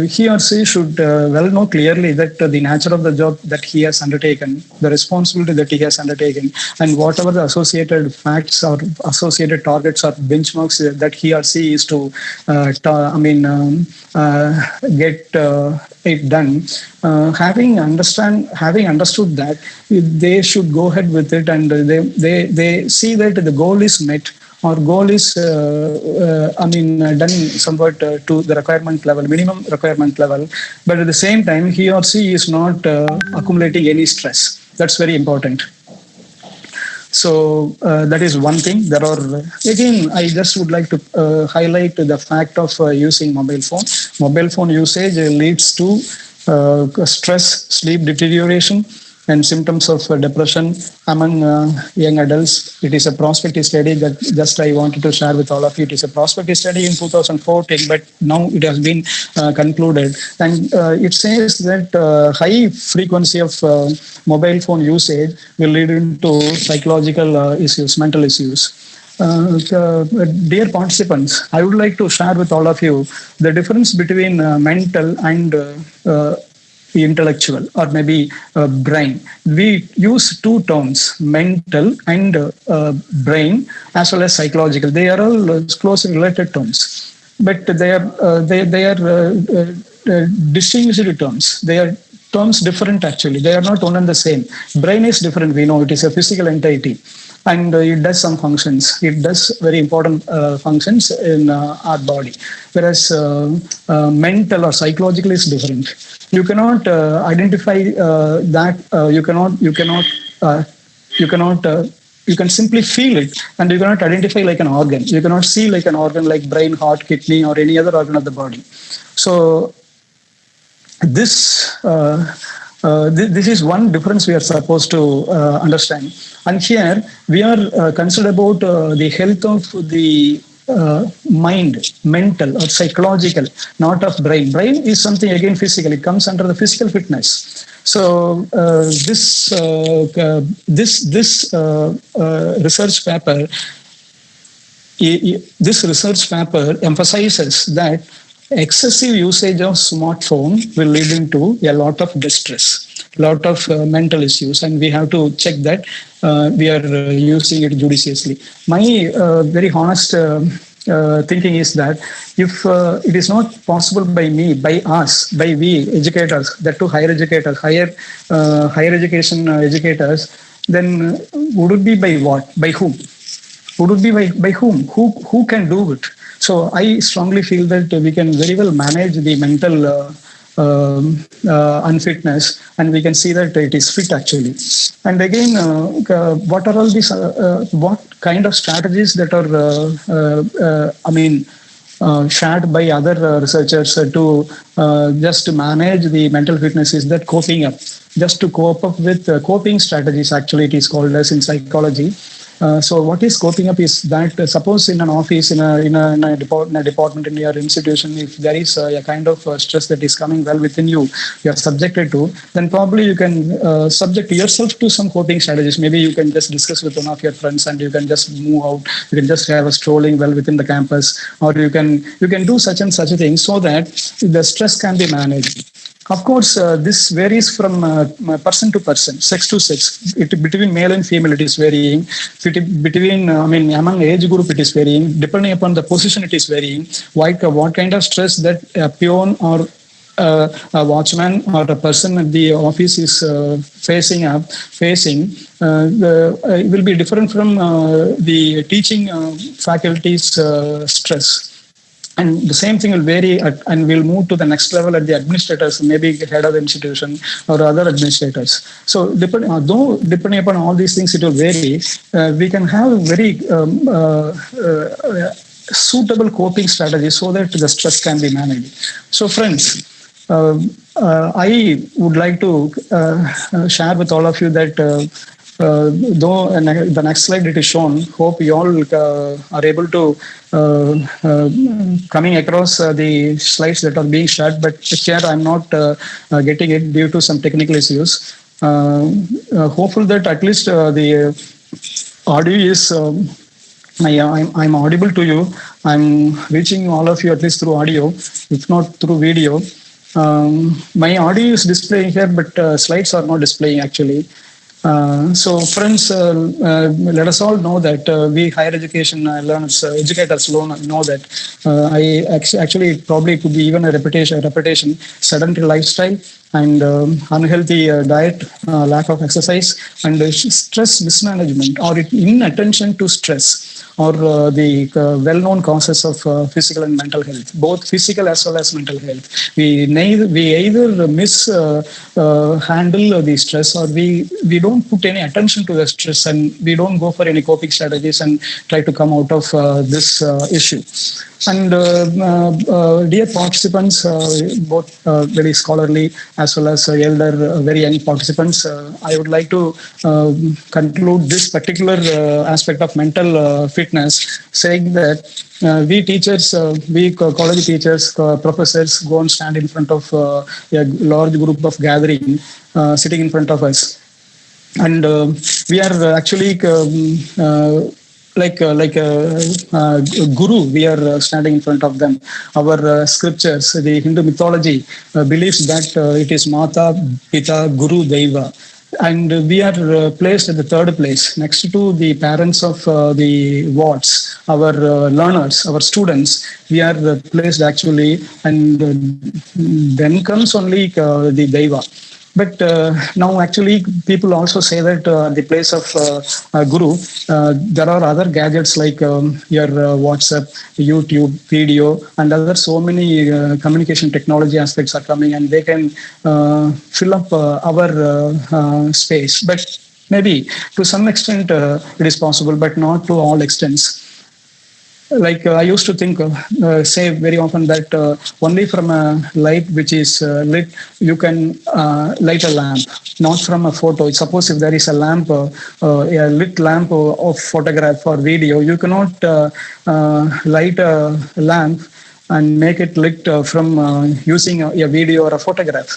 he or she should well know clearly that the nature of the job that he has undertaken, the responsibility that he has undertaken, and whatever the associated facts or associated targets or benchmarks that he or she is to get it done. Having understood that, they should go ahead with it, and they see that the goal is met. Our goal is, done somewhat to the requirement level, minimum requirement level. But at the same time, he or she is not accumulating any stress. That's very important. So that is one thing. There are, again, I just would like to highlight the fact of using mobile phone. Mobile phone usage leads to stress, sleep deterioration, and symptoms of depression among young adults. It is a prospective study that just I wanted to share with all of you. It is a prospective study in 2014, but now it has been concluded. And it says that high frequency of mobile phone usage will lead into psychological issues, mental issues. Dear participants, I would like to share with all of you the difference between mental and intellectual, or maybe brain. We use two terms, mental and brain, as well as psychological. They are all closely related terms, but they are distinguished terms. They are terms different actually. They are not one and the same. Brain is different. We know it is a physical entity, and it does some functions. It does very important functions in our body. Whereas mental or psychological is different. You cannot identify that. You can simply feel it, and you cannot identify like an organ. You cannot see like an organ like brain, heart, kidney, or any other organ of the body. So this is one difference we are supposed to understand. And here we are concerned about the health of the mind, mental or psychological, not of brain. Brain is something again physical. It comes under the physical fitness. So this research paper emphasizes that excessive usage of smartphone will lead into a lot of distress, lot of mental issues, and we have to check that we are using it judiciously. My very honest thinking is that if it is not possible by me, by us, by we educators, that to higher educators, higher education educators, then would it be by what? By whom? Would it be by whom? Who can do it? So I strongly feel that we can very well manage the mental unfitness, and we can see that it is fit actually. And again, what are all these? What kind of strategies that are shared by other researchers to just to manage the mental fitness is that coping up, just to cope up with coping strategies. Actually, it is called as in psychology. So what is coping up is that suppose in an office, in a department, in your institution, if there is a kind of stress that is coming well within you, you are subjected to, then probably you can subject yourself to some coping strategies. Maybe you can just discuss with one of your friends and you can just move out. You can just have a strolling well within the campus, or you can do such and such a thing so that the stress can be managed. Of course, this varies from person to person, sex to sex. Between male and female, it is varying. Between, among age group, it is varying. Depending upon the position, it is varying. What kind of stress that a peon or a watchman or a person at the office is facing, it will be different from the teaching faculty's stress. And the same thing will vary and we'll move to the next level at the administrators, maybe head of the institution or other administrators. So depending upon all these things, it will vary. We can have very suitable coping strategies so that the stress can be managed. So friends, I would like to share with all of you that though the next slide it is shown, hope you all are able to coming across the slides that are being shared, but here I'm not getting it due to some technical issues. Hopeful that at least the audio is I'm audible to you. I'm reaching all of you at least through audio, if not through video. My audio is displaying here, but slides are not displaying actually. So friends, let us all know that we higher education learners, educators know that actually probably could be even a repetition, sedentary lifestyle and unhealthy diet, lack of exercise and stress mismanagement or inattention to stress or the well-known causes of physical and mental health, both physical as well as mental health. We either handle the stress or we don't put any attention to the stress and we don't go for any coping strategies and try to come out of this issue. And dear participants, both very scholarly as well as elder, very young participants, I would like to conclude this particular aspect of mental fitness saying that we teachers, we college teachers, professors go and stand in front of a large group of gathering, sitting in front of us. And we are actually like a guru, we are standing in front of them. Our scriptures, the Hindu mythology believes that it is Mata, Pita, Guru, Deva. And we are placed at the third place next to the parents of the wards, our learners, our students. We are placed actually, and then comes only the Deva. But now actually people also say that the place of Guru, there are other gadgets like your WhatsApp, YouTube, video and other so many communication technology aspects are coming and they can fill up our space. But maybe to some extent it is possible, but not to all extents. Like I used to think, say very often that only from a light which is lit, you can light a lamp, not from a photo. Suppose if there is a lamp, a lit lamp of photograph or video, you cannot light a lamp and make it lit from using a video or a photograph.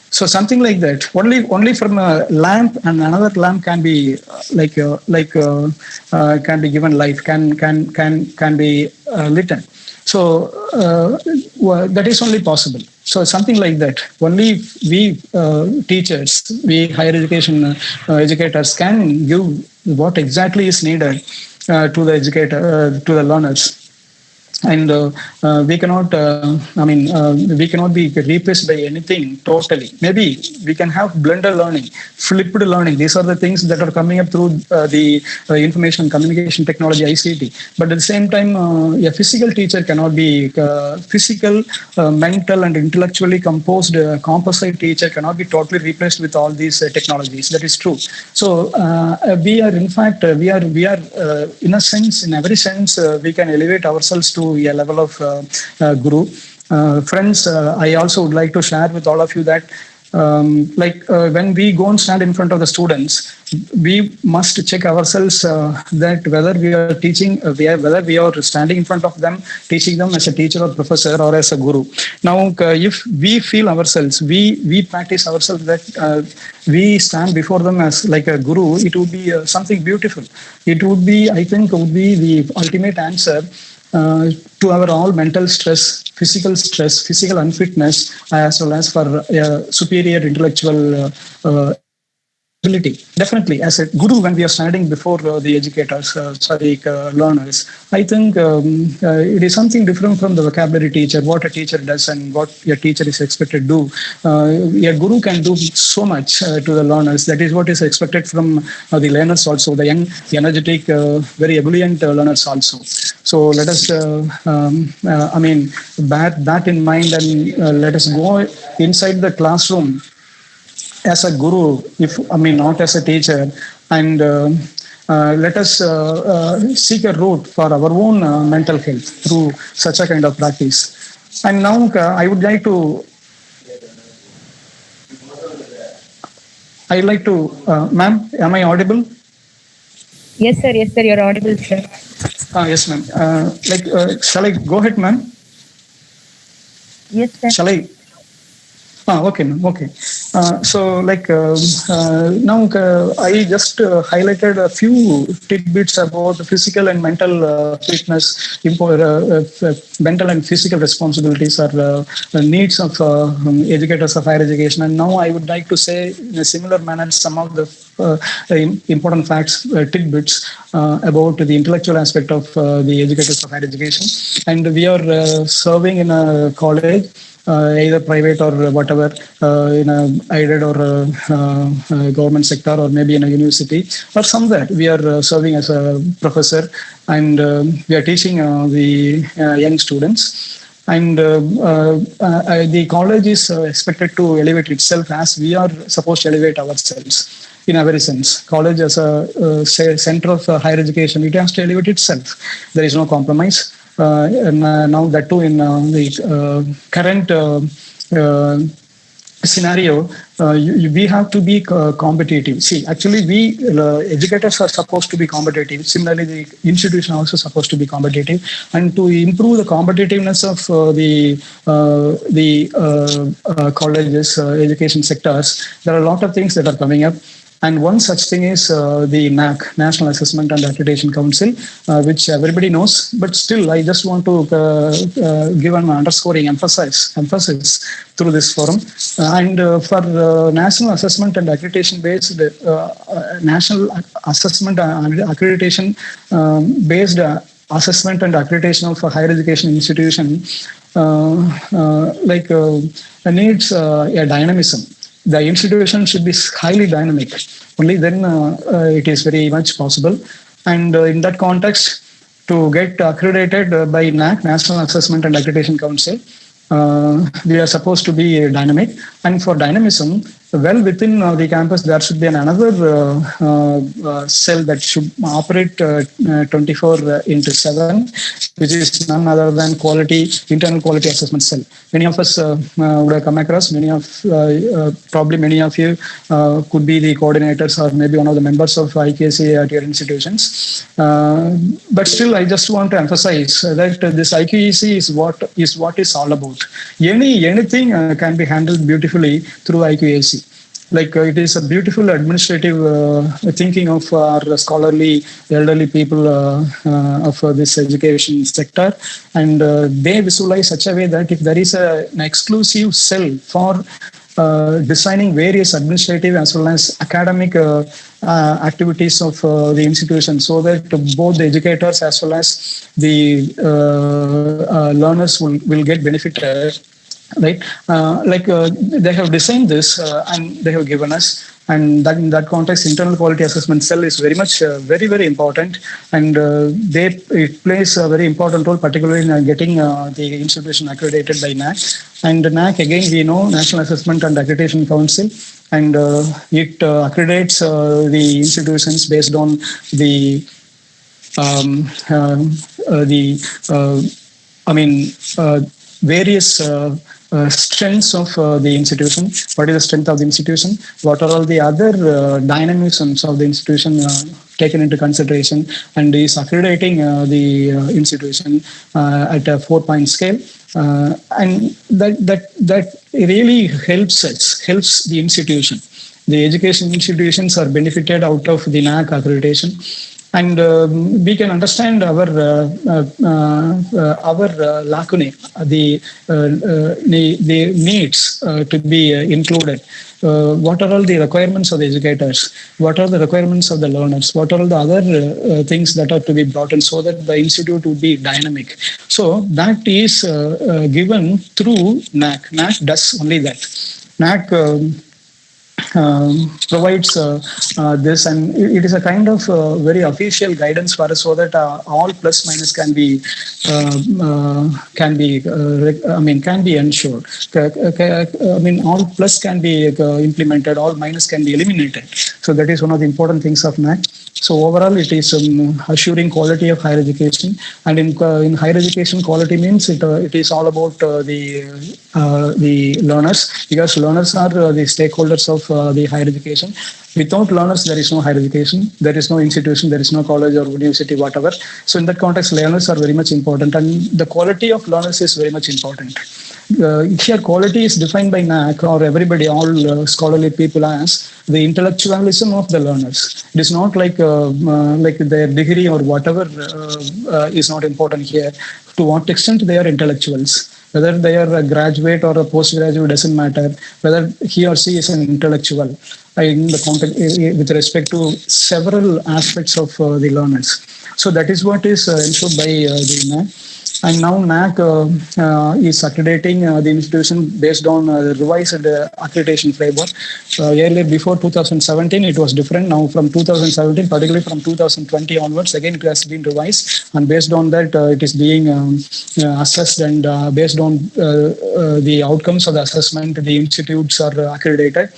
So something like that. Only from a lamp and another lamp can be can be given light, can be lit. So that is only possible. So something like that. Only we teachers, we higher education educators can give what exactly is needed to the educator, to the learners. And we cannot, we cannot be replaced by anything totally. Maybe we can have blended learning, flipped learning. These are the things that are coming up through the information and communication technology, ICT. But at the same time, a physical teacher cannot be physical, mental and intellectually composed composite teacher cannot be totally replaced with all these technologies. That is true. So we are, in fact, we are in a sense, in every sense, we can elevate ourselves to a level of guru. Friends, I also would like to share with all of you that When we go and stand in front of the students, we must check ourselves that whether we are teaching, whether we are standing in front of them, teaching them as a teacher or professor or as a guru. Now, if we feel ourselves, we practice ourselves that we stand before them as like a guru, it would be something beautiful. It would be, I think, would be the ultimate answer to our all mental stress, physical unfitness, as well as for superior intellectual ability. Definitely, as a guru, when we are standing before the educators, learners, I think it is something different from the vocabulary teacher, what a teacher does and what a teacher is expected to do. A guru can do so much to the learners. That is what is expected from the learners also, the young, energetic, very ebullient learners also. So let us, bear that in mind and let us go inside the classroom as a guru, not as a teacher, and let us seek a route for our own mental health through such a kind of practice. And now I would like to, ma'am, am I audible? Yes, sir. Yes, sir. You're audible, sir. Yes, ma'am. Shall I go ahead, ma'am? Yes, sir. Shall I? Okay, ma'am. Okay. Now I just highlighted a few tidbits about physical and mental fitness, mental and physical responsibilities or needs of educators of higher education. And now I would like to say in a similar manner some of the important facts, tidbits about the intellectual aspect of the educators of higher education. And we are serving in a college, either private or whatever, in a aided or government sector, or maybe in a university or somewhere. We are serving as a professor, and we are teaching the young students. And the college is expected to elevate itself as we are supposed to elevate ourselves. In every sense, college as a center of higher education, it has to elevate itself. There is no compromise. And now that too in the current scenario, we have to be competitive. See, actually, we educators are supposed to be competitive. Similarly, the institution also supposed to be competitive. And to improve the competitiveness of the colleges, education sectors, there are a lot of things that are coming up. And one such thing is the NAC, National Assessment and Accreditation Council, which everybody knows. But still, I just want to give an underscoring emphasis through this forum. And for National Assessment and Accreditation based, National Assessment and Accreditation based assessment and accreditation of a higher education institution needs a dynamism. The institution should be highly dynamic. Only then it is very much possible. And in that context, to get accredited by NAC, National Assessment and Accreditation Council, we are supposed to be dynamic. And for dynamism, well within the campus, there should be another cell that should operate 24/7, which is none other than internal quality assessment cell. Many of us would have come across, probably many of you could be the coordinators or maybe one of the members of IQAC at your institutions. But still, I just want to emphasize that this IQAC is what is all about. Anything can be handled beautifully through IQAC. It is a beautiful administrative thinking of our scholarly, elderly people of this education sector, and they visualize such a way that if there is an exclusive cell for designing various administrative as well as academic activities of the institution, so that both the educators as well as the learners will get benefited. Right, they have designed this and they have given us, and that in that context, internal quality assessment cell is very much very, very important, and it plays a very important role, particularly in getting the institution accredited by NAC. And NAC, again, we know, National Assessment and Accreditation Council, and it accreditates the institutions based on the various strengths of the institution. What is the strength of the institution? What are all the other dynamisms of the institution taken into consideration, and is accrediting the institution at a 4-point scale. And that really helps the institution. The education institutions are benefited out of the NAAC accreditation, and we can understand our lacunae, the needs to be included. What are all the requirements of the educators? What are the requirements of the learners? What are all the other things that are to be brought in so that the institute would be dynamic? So that is given through NAAC. NAAC does only that. NAAC provides this, and it is a kind of very official guidance for us, so that all plus minus can be ensured. All plus can be implemented, all minus can be eliminated. So that is one of the important things of NAAC. So overall, it is assuring quality of higher education, and in higher education, quality means it is all about the learners, because learners are the stakeholders of the higher education. Without learners, there is no higher education, there is no institution, there is no college or university, whatever. So in that context, learners are very much important, and the quality of learners is very much important. Here, quality is defined by NAAC, or everybody, all scholarly people, as the intellectualism of the learners. It is not like their degree or whatever is not important here. To what extent they are intellectuals. Whether they are a graduate or a postgraduate doesn't matter. Whether he or she is an intellectual in the context with respect to several aspects of the learners. So that is what is ensured by the NAAC. And now NAAC is accrediting the institution based on revised accreditation framework. Earlier, before 2017, it was different. Now from 2017, particularly from 2020 onwards, again it has been revised, and based on that, it is being assessed, and based on the outcomes of the assessment, the institutes are accredited.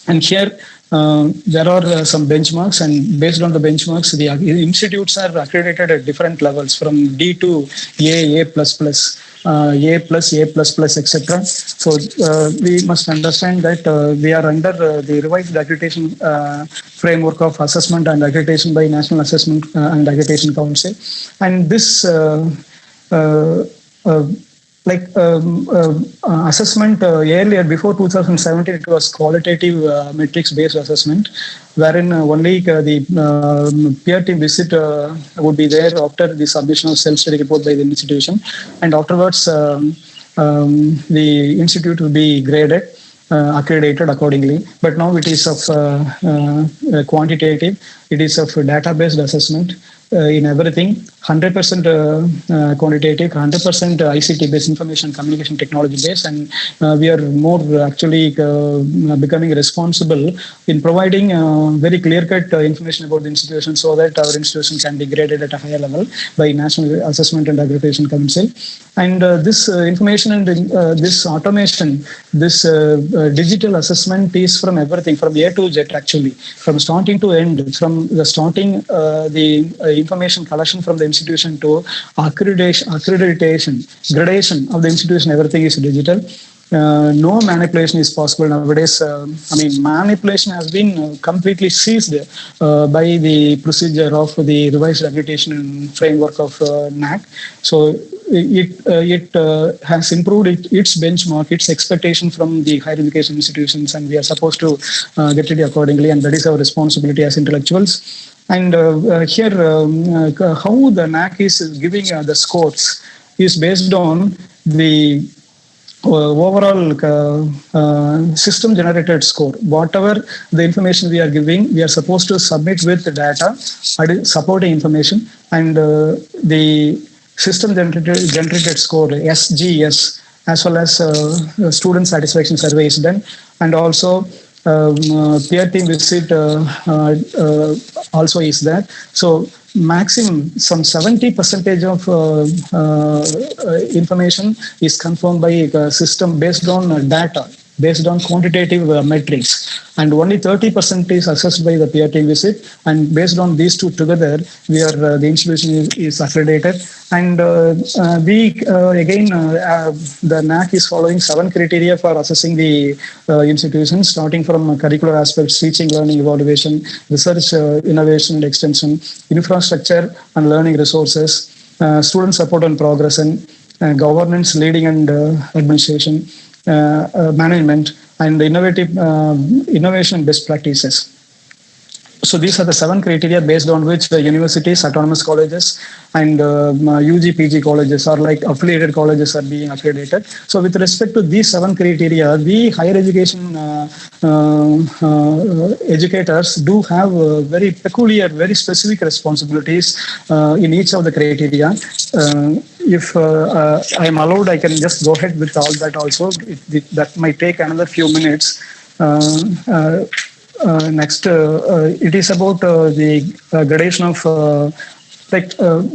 And here, there are some benchmarks, and based on the benchmarks, the institutes are accredited at different levels, from D to A, A++, A+, etc. So we must understand that we are under the revised accreditation framework of assessment and accreditation by National Assessment and Accreditation Council, and this assessment earlier, before 2017, it was qualitative metrics based assessment, wherein only the peer team visit would be there after the submission of self-study report by the institution, and afterwards the institute will be graded, accredited accordingly. But now it is of quantitative, it is of data-based assessment. In everything, 100% quantitative, 100% ICT-based, information communication technology-based, and we are more actually becoming responsible in providing very clear-cut information about the institution, so that our institution can be graded at a higher level by National Assessment and Accreditation Council. And this information and this automation, this digital assessment is from everything, from A to Z actually, from starting to end, from the starting the information collection from the institution to accreditation, gradation of the institution, everything is digital. No manipulation is possible nowadays. Manipulation has been completely seized by the procedure of the revised accreditation framework of NAAC. So it has improved its benchmark, its expectation from the higher education institutions, and we are supposed to get it accordingly, and that is our responsibility as intellectuals. And here, how the NAAC is giving the scores is based on the overall system generated score. Whatever the information we are giving, we are supposed to submit with the data, supporting information, and the system generated score, SGS, as well as student satisfaction survey is done, and also peer team visit also is there. So maximum some 70% of information is confirmed by a system based on data. based on quantitative metrics, and only 30% is assessed by the peer team visit. And based on these two together, we are the institution is accredited. And the NAC is following 7 criteria for assessing the institution, starting from curricular aspects, teaching, learning, evaluation, research, innovation and extension, infrastructure and learning resources, student support and progress, and governance, leading and administration, management, and innovation and best practices. So these are the 7 criteria based on which the universities, autonomous colleges, and UG, PG colleges, or like affiliated colleges, are being accredited. So with respect to these 7 criteria, we higher education educators do have very peculiar, very specific responsibilities in each of the criteria. If I am allowed, I can just go ahead with all that also. That might take another few minutes. Next, it is about the gradation of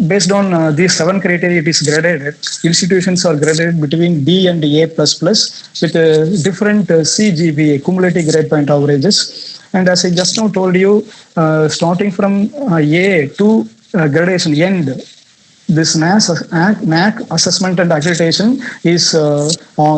based on these 7 criteria. It is graded. Institutions are graded between D and A++ with different CGPA, cumulative grade point averages. And as I just now told you, starting from A to gradation end, this NAC assessment and accreditation is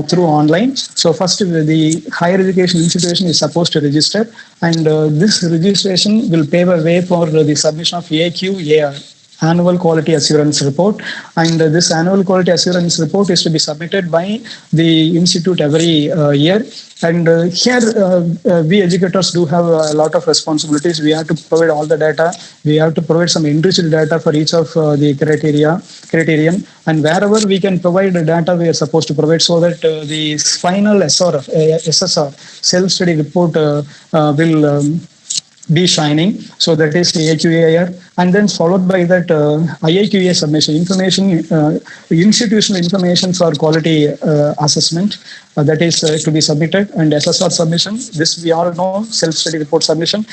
through online. So first, the higher education institution is supposed to register, and this registration will pave a way for the submission of AQAR, Annual Quality Assurance Report. And this Annual Quality Assurance Report is to be submitted by the institute every year. And here, we educators do have a lot of responsibilities. We have to provide all the data. We have to provide some enriched data for each of the criterion. And wherever we can provide the data, we are supposed to provide, so that the final SSR, self-study report, will be shining. So that is the AQAR, and then followed by that IIQA submission, institutional information for quality assessment, that is to be submitted, and SSR submission. This we all know, self-study report submission,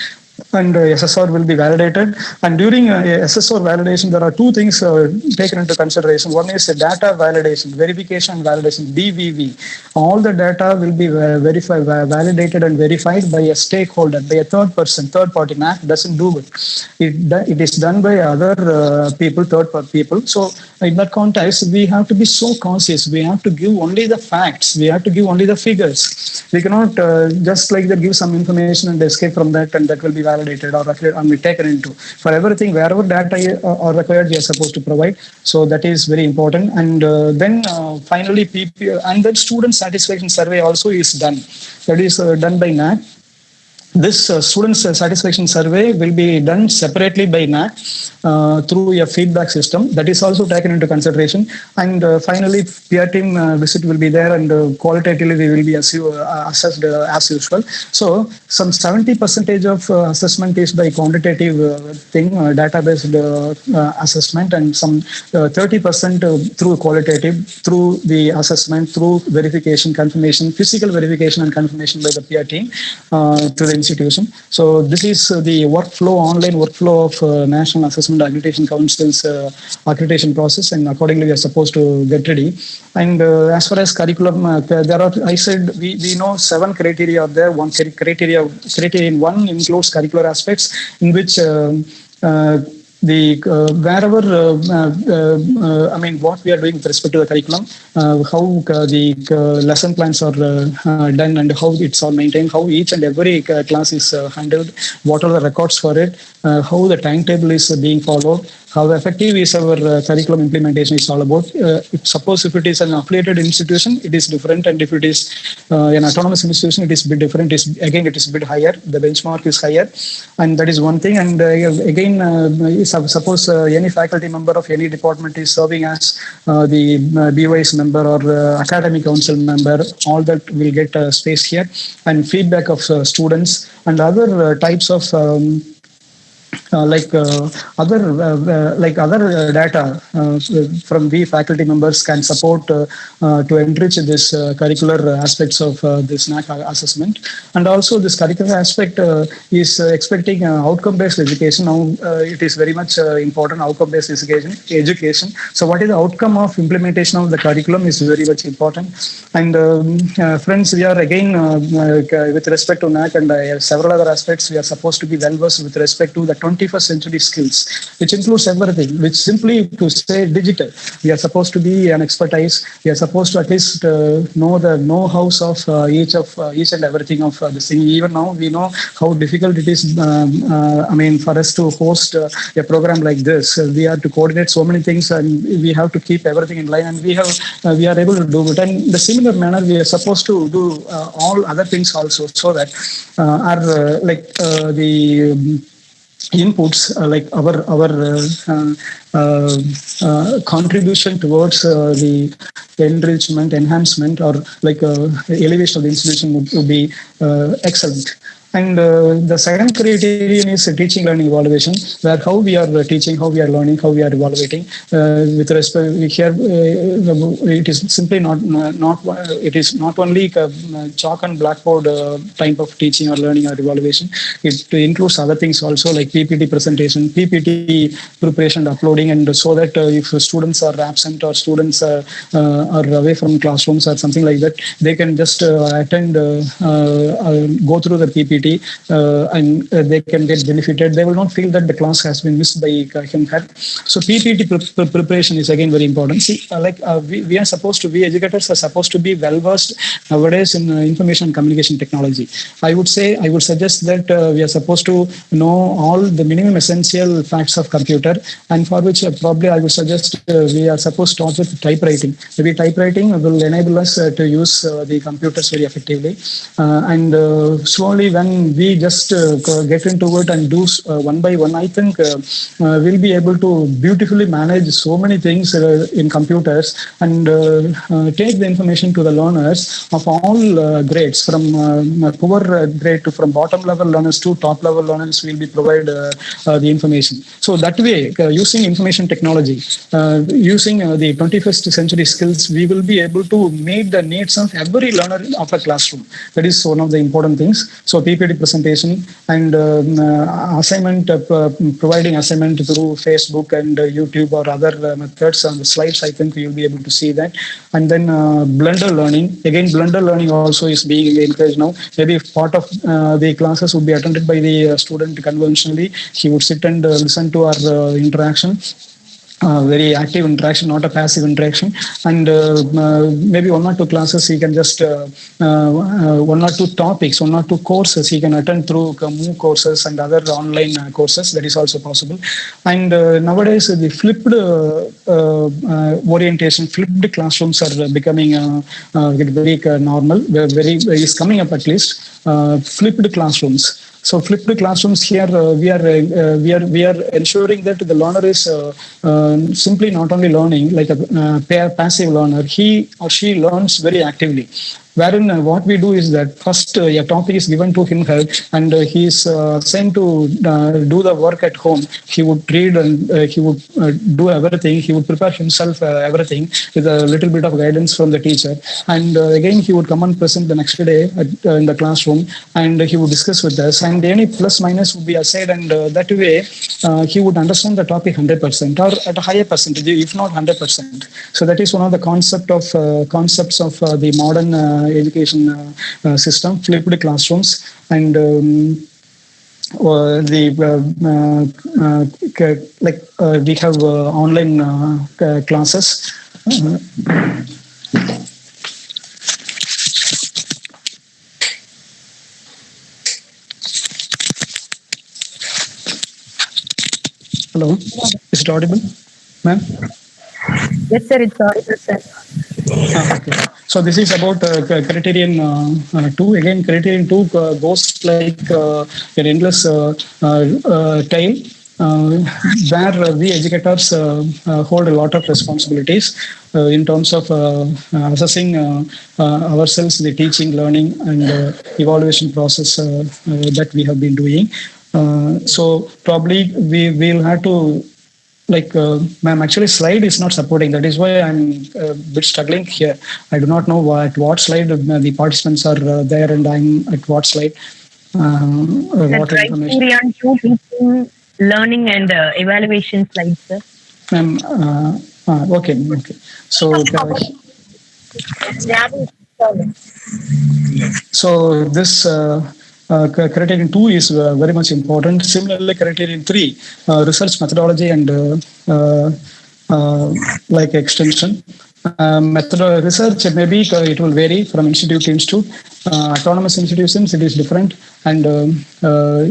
and SSR will be validated. And during SSR validation, there are 2 things taken into consideration. One is data validation, verification and validation, DVV. All the data will be validated and verified by a stakeholder, by a third party. NAC doesn't do it. It is done by other people, third-party people. So in that context, we have to be so conscious. We have to give only the facts. We have to give only the figures. We cannot just like that give some information and escape from that, and that will be validated or be taken into. For everything, wherever data are required, we are supposed to provide. So that is very important. And then finally, and then student satisfaction survey also is done. That is done by NAC. This student satisfaction survey will be done separately by NAC through a feedback system. That is also taken into consideration. And finally, peer team visit will be there, and qualitatively we will be assessed as usual. So some 70% of assessment is by quantitative data-based assessment, and some 30% through qualitative, through the assessment, through verification, confirmation, physical verification and confirmation by the peer team to the institution. So this is the online workflow of National Assessment Accreditation Council's accreditation process, and accordingly we are supposed to get ready. And as far as curriculum, I said we know 7 criteria are there. Criterion 1 includes curricular aspects, in which what we are doing with respect to the curriculum, how the lesson plans are done, and how it's all maintained, how each and every class is handled, what are the records for it, how the timetable is being followed, how effective is our curriculum implementation is all about. Suppose if it is an affiliated institution, it is different, and if it is an autonomous institution, it is a bit different. It is a bit higher. The benchmark is higher, and that is one thing. And suppose any faculty member of any department is serving as the BYS member or academic council member, all that will get space here, and feedback of students and other types of other data from we faculty members can support to enrich this curricular aspects of this NAC assessment. And also this curricular aspect is expecting outcome-based education. Now it is very much important, outcome-based education. So what is the outcome of implementation of the curriculum is very much important. And friends, we are again with respect to NAC and several other aspects, we are supposed to be well versed with respect to the 21st century skills, which includes everything, which simply to say digital. We are supposed to be an expertise. We are supposed to at least know the know-hows of each and everything of this thing. Even now, we know how difficult it is. For us to host a program like this, we have to coordinate so many things, and we have to keep everything in line. And we are able to do it. And in the similar manner, we are supposed to do all other things also, so that the inputs like our contribution towards the enrichment, enhancement, or elevation of the institution would be excellent. And the second criterion is teaching, learning, evaluation, where how we are teaching, how we are learning, how we are evaluating. With respect here, it is simply not it is not only chalk and blackboard type of teaching or learning or evaluation. It includes other things also, like PPT presentation, PPT preparation, uploading, and so that if students are absent or students are away from classrooms or something like that, they can just attend, go through the PPT. And they can get benefited. They will not feel that the class has been missed by him. So PPT preparation is again very important. See, we are supposed to be, educators are supposed to be well versed nowadays in information and communication technology. I would suggest that we are supposed to know all the minimum essential facts of computer, and for which probably I would suggest we are supposed to start with typewriting. Maybe typewriting will enable us to use the computers very effectively, and slowly when we just get into it and do one by one, I think we'll be able to beautifully manage so many things in computers and take the information to the learners of all grades, from poor grade to from bottom level learners to top level learners. Will be provide the information. So that way, using information technology, using the 21st century skills, we will be able to meet the needs of every learner of a classroom. That is one of the important things. So PPT presentation and assignment, providing assignment through Facebook and YouTube or other methods on the slides. I think you'll be able to see that. And then blended learning. Again, blended learning also is being encouraged now. Maybe if part of the classes would be attended by the student conventionally, he would sit and listen to our interaction. Very active interaction, not a passive interaction. And maybe one or two classes he can just one or two topics, one or two courses he can attend through MOOC courses and other online courses. That is also possible. And nowadays the flipped orientation, flipped classrooms are becoming very normal. Very is coming up at least. Flipped classrooms. So flipped classrooms here, we are ensuring that the learner is simply not only learning like a passive learner. He or she learns very actively. Wherein what we do is that first a topic is given to him, and he is sent to do the work at home. He would read and he would do everything. He would prepare himself everything with a little bit of guidance from the teacher. And again, he would come and present the next day in the classroom, and he would discuss with us. And any plus minus would be aside, and that way he would understand the topic 100% or at a higher percentage, if not 100%. So that is one of the concepts of the modern education system, flipped classrooms. And we have online classes. Hello, is it audible, ma'am? Yes, sir, it's audible, sir. Okay. So this is about criterion 2. Again, criterion 2 goes like an endless tail, where we educators hold a lot of responsibilities in terms of assessing ourselves, the teaching, learning, and evaluation process that we have been doing. So probably we will have to, like, ma'am, actually slide is not supporting. That is why I'm a bit struggling here. I do not know at what slide the participants are there, and I'm at what slide. What information? On two teaching, learning and evaluation slides, sir. Ma'am, okay. So, so this criterion 2 is very much important. Similarly, criterion 3, research methodology and like extension. Research, maybe it will vary from institute to institute. Autonomous institutions, it is different, and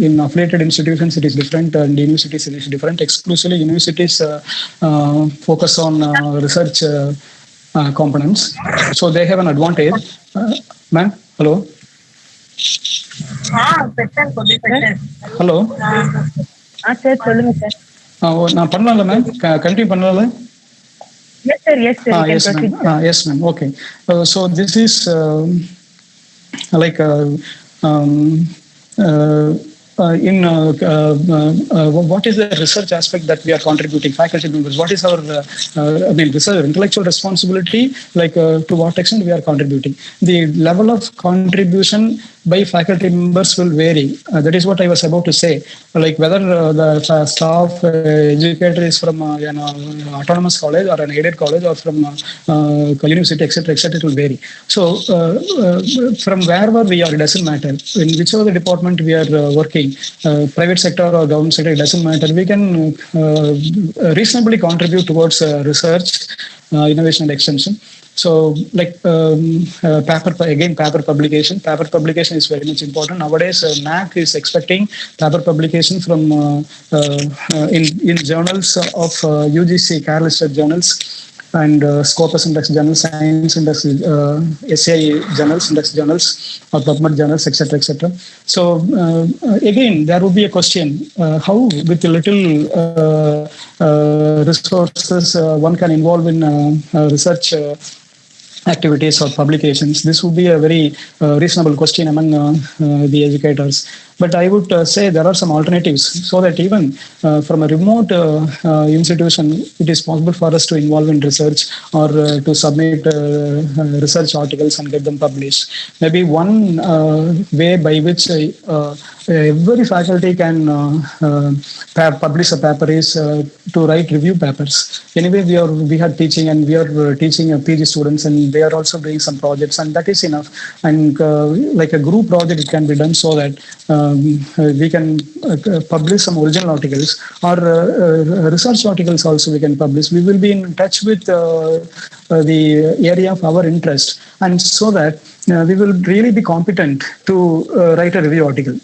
in affiliated institutions it is different, and universities it is different. Exclusively universities focus on research components, so they have an advantage. Ma'am, hello. Hello. Sir, சொல்லுங்க sir. நான் பண்ணலாம்ல ma'am, continue பண்ணலாம்ல? Yes sir, yes sir. Yes ma'am. Yes ma'am. Okay. So this is like what is the research aspect that we are contributing, faculty members? What is our research intellectual responsibility? Like to what extent we are contributing? The level of contribution by faculty members will vary. That is what I was about to say. Like whether the staff educator is from an autonomous college or an aided college or from university, etc., it will vary. So from wherever we are, it doesn't matter. In whichever the department we are working, private sector or government sector, it doesn't matter. We can reasonably contribute towards research, innovation and extension. So like paper publication. Paper publication is very much important. Nowadays, NAC is expecting paper publication from in journals of UGC, Care Listed journals, and Scopus Index journals, Science Index, SCI journals, Index journals, or PubMed journals, etc. So again, there will be a question: how, with little resources, one can involve in research activities or publications? This would be a very reasonable question among the educators. But I would say there are some alternatives, so that even from a remote institution, it is possible for us to involve in research or to submit research articles and get them published. Maybe one way by which every faculty can publish a paper is to write review papers. Anyway, we are teaching, and we are teaching PG students, and they are also doing some projects, and that is enough. And like a group project, it can be done so that we can publish some original articles, or research articles also we can publish. We will be in touch with the area of our interest, and so that we will really be competent to write a review article.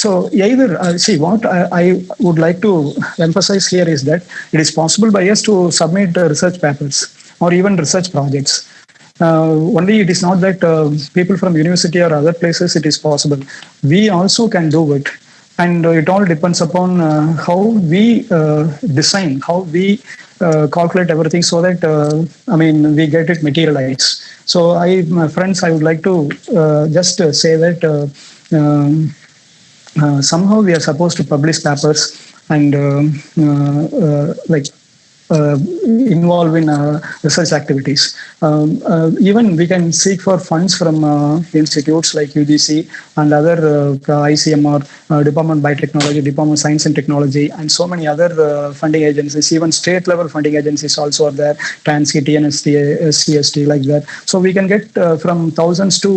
So either, see, what I would like to emphasize here is that it is possible by us to submit research papers or even research projects. Only it is not that people from university or other places it is possible. We also can do it. And it all depends upon how we design, how we calculate everything, so that, we get it materialized. So my friends, I would like to just say that somehow we are supposed to publish papers and involve in research activities. Even we can seek for funds from institutes like UGC and other ICMR, Department of Biotechnology, Department of Science and Technology, and so many other funding agencies. Even state level funding agencies also are there, TANSCI, TNST, CST, like that. So we can get from thousands to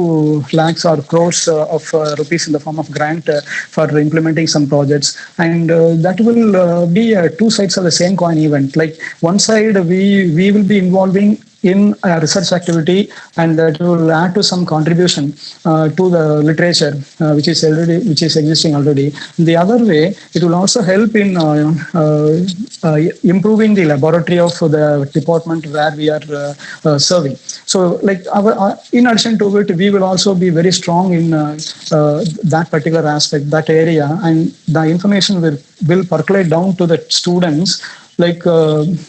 lakhs or crores of rupees in the form of grant for implementing some projects. And that will be two sides of the same coin event. Like one side, we will be involving in a research activity, and that will add to some contribution to the literature which is existing already. The other way, it will also help in improving the laboratory of the department where we are serving. So, like in addition to it, we will also be very strong in that particular aspect, that area, and the information will percolate down to the students like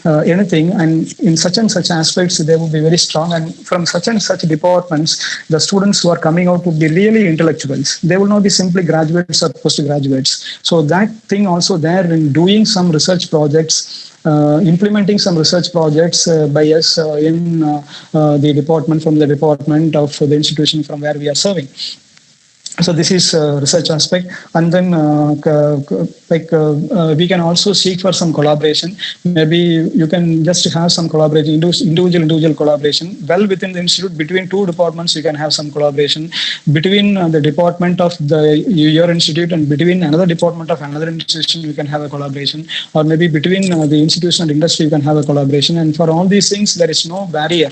anything, and in such and such aspects they would be very strong, and from such and such departments the students who are coming out would be really intellectuals. They will not be simply graduates or postgraduates. So that thing also there in doing some research projects, implementing some research projects by us in the department, from the department of the institution from where we are serving. So this is research aspect, and then we can also seek for some collaboration. Maybe you can just have some collaboration, individual collaboration. Well, within the institute, between two departments, you can have some collaboration. Between the department of your institute and between another department of another institution, you can have a collaboration. Or maybe between the institution and industry, you can have a collaboration. And for all these things, there is no barrier.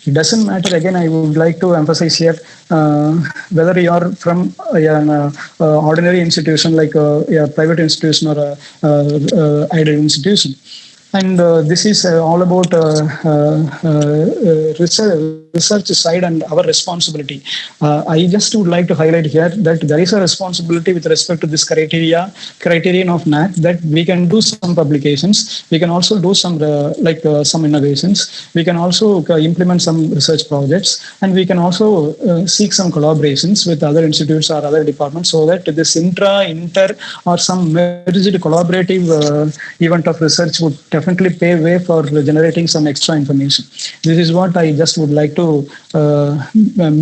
It doesn't matter. Again, I would like to emphasize here, whether you are from an ordinary institution like a private institution or a aided institution. And this is all about research side and our responsibility. I just would like to highlight here that there is a responsibility with respect to this criterion of NAC, that we can do some publications, we can also do some some innovations, we can also implement some research projects, and we can also seek some collaborations with other institutes or other departments, so that this inter or some merged collaborative event of research would definitely pave way for generating some extra information. This is what I just would like to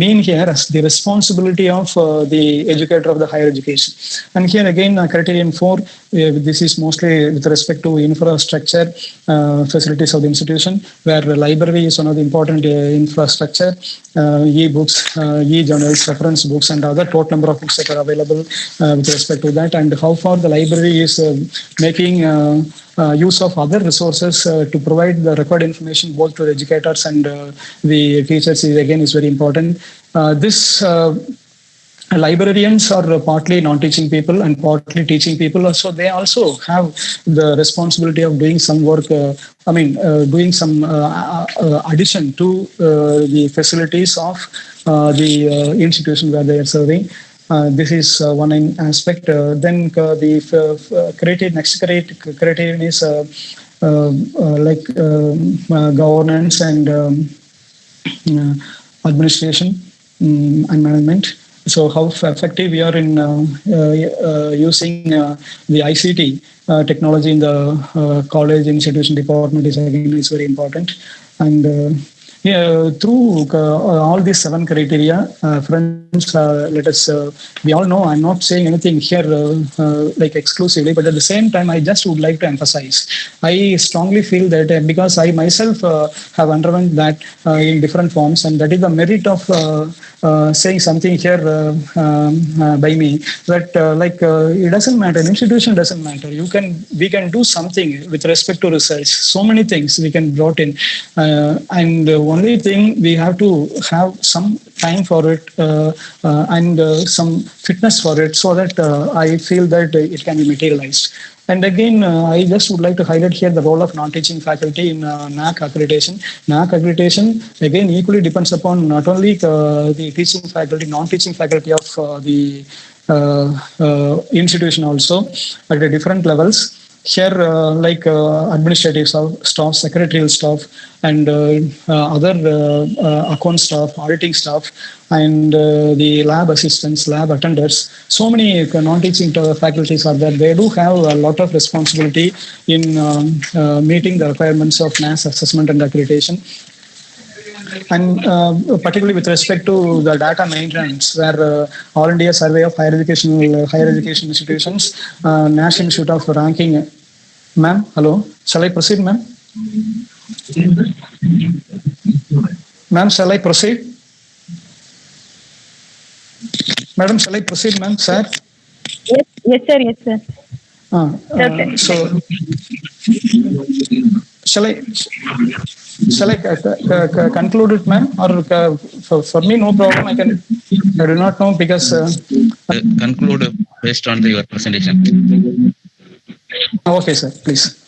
mean here as the responsibility of the educator of the higher education. And here again, criterion 4, this is mostly with respect to infrastructure facilities of the institution, where the library is one of the important infrastructure, e-books, e-journals, reference books, and other total number of books that are available with respect to that, and how far the library is making use of other resources to provide the required information both to the educators and the teachers is very important. This librarians are partly non-teaching people and partly teaching people, so they also have the responsibility of doing some work, doing some addition to the facilities of the institution where they are serving. This is one aspect. Then the next criterion is governance and administration and management. So how effective we are in using the ICT technology in the college, institution, department is very important. And through all these 7 criteria, friends, let us, we all know, I'm not saying anything here exclusively, but at the same time, I just would like to emphasize. I strongly feel that because I myself have underwent that in different forms, and that is the merit of saying something here by me, that it doesn't matter, an institution doesn't matter. We can do something with respect to research. So many things we can brought in, and only thing we have to have some time for it and some fitness for it, so that I feel that it can be materialized. And again, I just would like to highlight here the role of non-teaching faculty in NAC accreditation. NAC accreditation, again, equally depends upon not only the teaching faculty, non-teaching faculty of the institution also at the different levels. Here, administrative staff, secretarial staff, and other account staff, auditing staff, and the lab assistants, lab attenders. So many non-teaching faculties are there. They do have a lot of responsibility in meeting the requirements of NAS assessment and accreditation. And particularly with respect to the data maintenance, where All India Survey of Higher Education Institutions, National Institute of Ranking. Ma'am, hello. Shall I proceed, ma'am? Ma'am, shall I proceed? Madam, shall I proceed, ma'am? Sir? Yes, sir. Yes, sir. Okay. So, shall I conclude it, ma'am? Or for me, no problem. I do not know because conclude based on your presentation. Okay, sir. Please.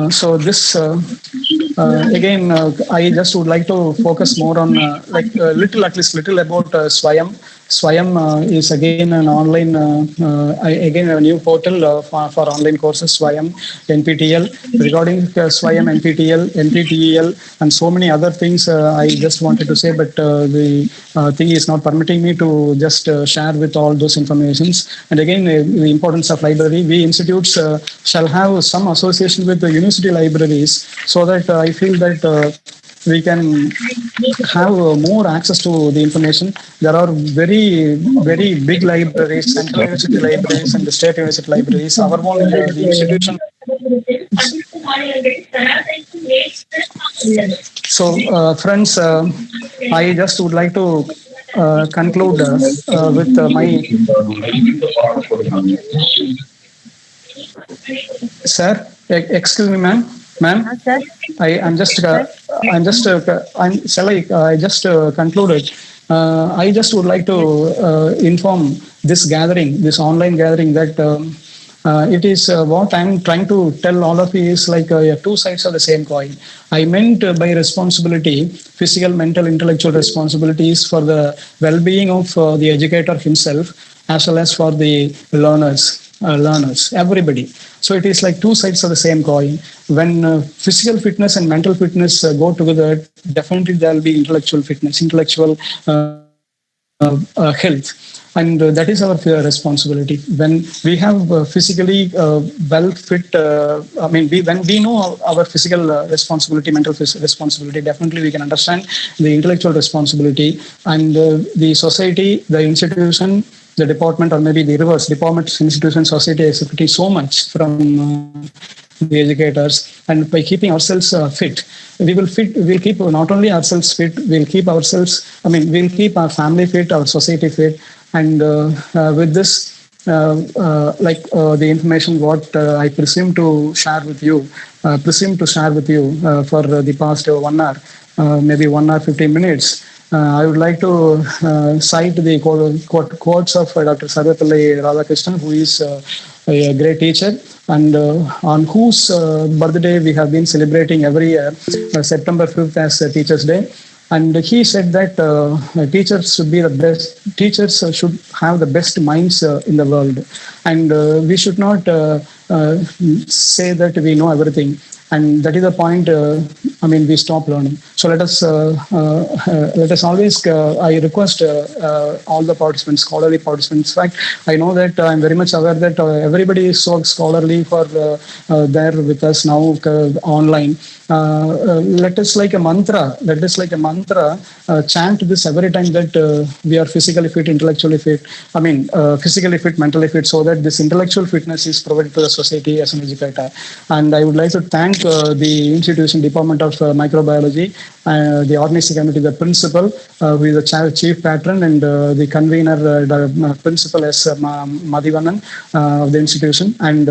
So this again, I just would like to focus more on at least little about Swayam. Swayam is again an online, again a new portal for online courses, Swayam, NPTL. Regarding Swayam, NPTL, NPTEL, and so many other things, I just wanted to say, but the thing is not permitting me to just share with all those informations. And again, the importance of library. We institutes shall have some association with the university libraries, so that I feel that we can have more access to the information. There are very, very big libraries, central university libraries and the state university libraries. Our own, the institution. So, friends, I just would like to conclude with my... Sir, excuse me, ma'am. Ma'am, I just concluded. I just would like to inform this gathering, this online gathering, that it is what I'm trying to tell all of you is like two sides of the same coin. I meant by responsibility, physical, mental, intellectual responsibilities for the well-being of the educator himself, as well as for the learners, everybody. So it is like two sides of the same coin. When physical fitness and mental fitness go together, definitely there will be intellectual fitness, intellectual health. And that is our responsibility. When we have physically well fit, when we know our physical responsibility, mental responsibility, definitely we can understand the intellectual responsibility. And the society, the institution, the department, or maybe the reverse, department, institution, society is expecting so much from the educators. And by keeping ourselves fit, we'll keep not only ourselves fit, we'll keep our family fit, our society fit. And with this, the information what I presume to share with you for the past 1 hour, maybe 1 hour 15 minutes. I would like to cite the quotes of Dr. Sarvapalli Radhakrishnan, who is a great teacher, and on whose birthday we have been celebrating every year, September 5th as Teachers' Day. And he said that teachers should be the best. Teachers should have the best minds in the world, and we should not say that we know everything. And that is the point. We stop learning. So let us always. I request all the participants, scholarly participants. In fact, I know that I'm very much aware that everybody is so scholarly for there with us now online. Let us like a mantra. Chant this every time that we are physically fit, intellectually fit. Physically fit, mentally fit, so that this intellectual fitness is provided to the society as an educator. And I would like to thank the institution, Department of Microbiology, the organizing committee, the principal, who is the chief patron, and the convener, the principal S. Madhivanan of the institution, and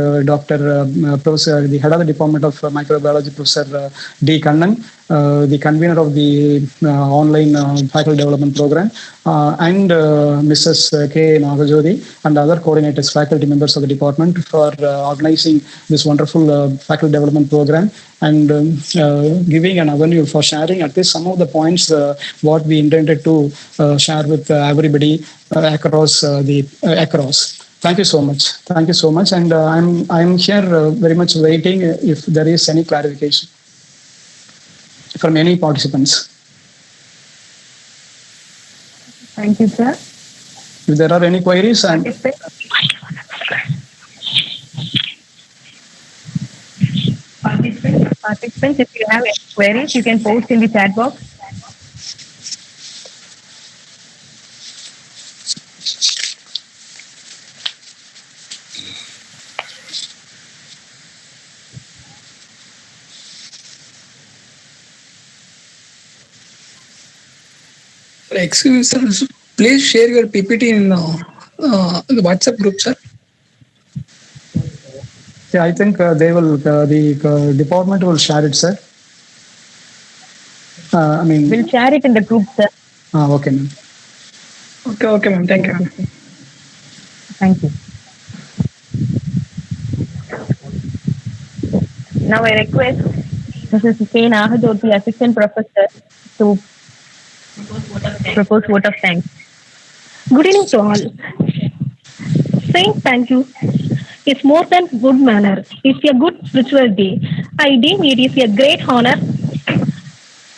Professor, the head of the Department of Microbiology, Professor D. Kannan, the convener of the online faculty development program, and Mrs. K. Nagajodi, and other coordinators, faculty members of the department for organizing this wonderful faculty development program, and giving an avenue for sharing at least some of the points what we intended to share with everybody across. Thank you so much. Thank you so much. And I'm here very much waiting if there is any clarification from any participants. Thank you, sir. If there are any queries, Participants, if you have any queries, you can post in the chat box. Excuse me, sir. Please share your PPT in the WhatsApp group, sir. Yeah, I think they will. The department will share it, sir. We'll share it in the group, sir. Okay, ma'am. Okay, ma'am. Thank you. Thank you. Now I request Mrs. K. Nagajodi, Assistant Professor, to propose vote of thanks. Good evening to all. Saying thank you is more than good manner. It's a good spiritual day. I deem it is a great honor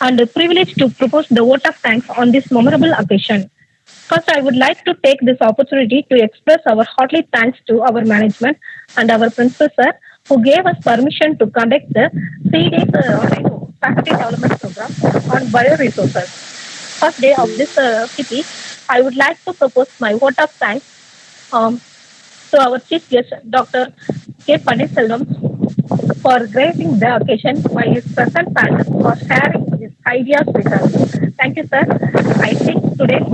and a privilege to propose the vote of thanks on this memorable occasion. First, I would like to take this opportunity to express our hearty thanks to our management and our principal sir who gave us permission to conduct the 3 days online faculty development program on bioresources. First day of this FDP, I would like to propose my vote of thanks to our chief guest, Dr. K. Paneer Selvam, for gracing the occasion by his present and for sharing his ideas with us. Thank you, sir. I think today's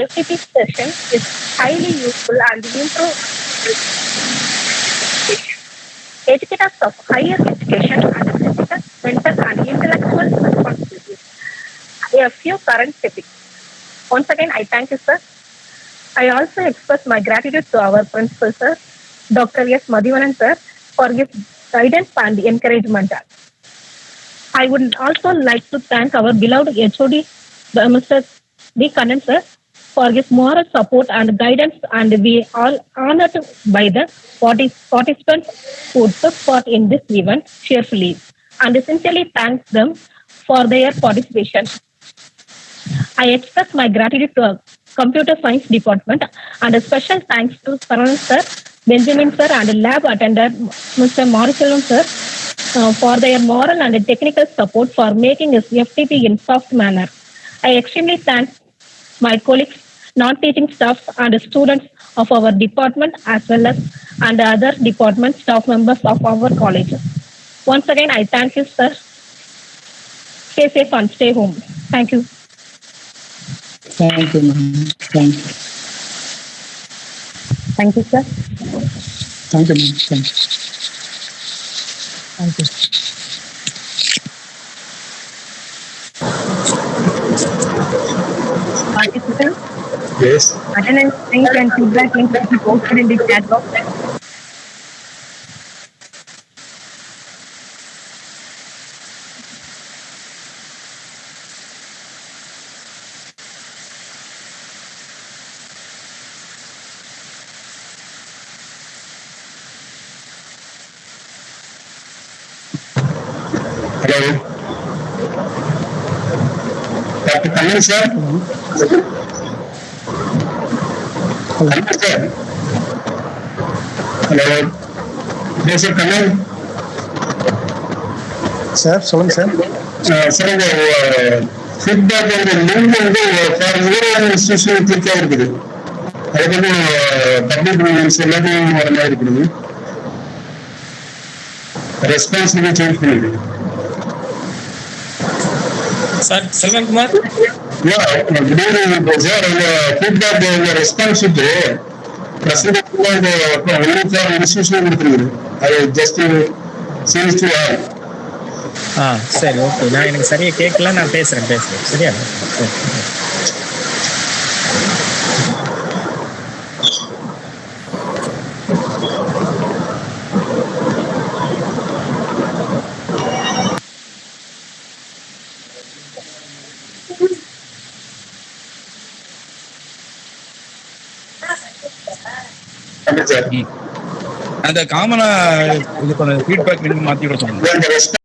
FDP session is highly useful and improve educators of higher education and physical, mental and intellectual responsibilities. A few current topics. Once again, I thank you, sir. I also express my gratitude to our principal, sir, Dr. S. Madhivanan, sir, for his guidance and encouragement. I would also like to thank our beloved HOD, Mr. D. Kannan, sir, for his moral support and guidance, and we are honored by the participants who took part in this event cheerfully, and sincerely thank them for their participation. I express my gratitude to our computer science department and a special thanks to Saran sir, Benjamin sir and lab attendant Mr. Paneer Selvam sir for their moral and technical support for making this FDP in soft manner. I extremely thank my colleagues, non-teaching staff and students of our department as well as and other department staff members of our college. Once again, I thank you, sir. Stay safe and stay home. Thank you. Thank you, ma'am. Thank you. Thank you, sir. Thank you, ma'am. Thank you. Thank you. Participants, Yes. attendance link and feedback link will be posted in the chat box. Hello. Dr. Paneer sir. Paneer sir. Hello. Yes, sir, Paneer. Sir, சொல்லுங்க sir. Sir இந்த feedback வந்து link வந்து for your institution கிளிக்காக இருக்குது. அதுக்கு வந்து public means எல்லாத்தையும் வர மாதிரி இருக்குது. ரெஸ்பான்ஸ் நீங்கள் சேஞ்ச் பண்ணிடுங்க. Sir செல்வன்குமார். Yeah, good evening, sir. Feedback, the response is president only for institutional கொடுத்துருக்குது. அது just seems to all. சரி, ஓகே. நான் எனக்கு சரியா கேட்கல, நான் பேசுறேன் சரியா? அந்த காமனா இது பண்ண ஃபீட்பேக் மாத்தி விட சொல்லுங்க.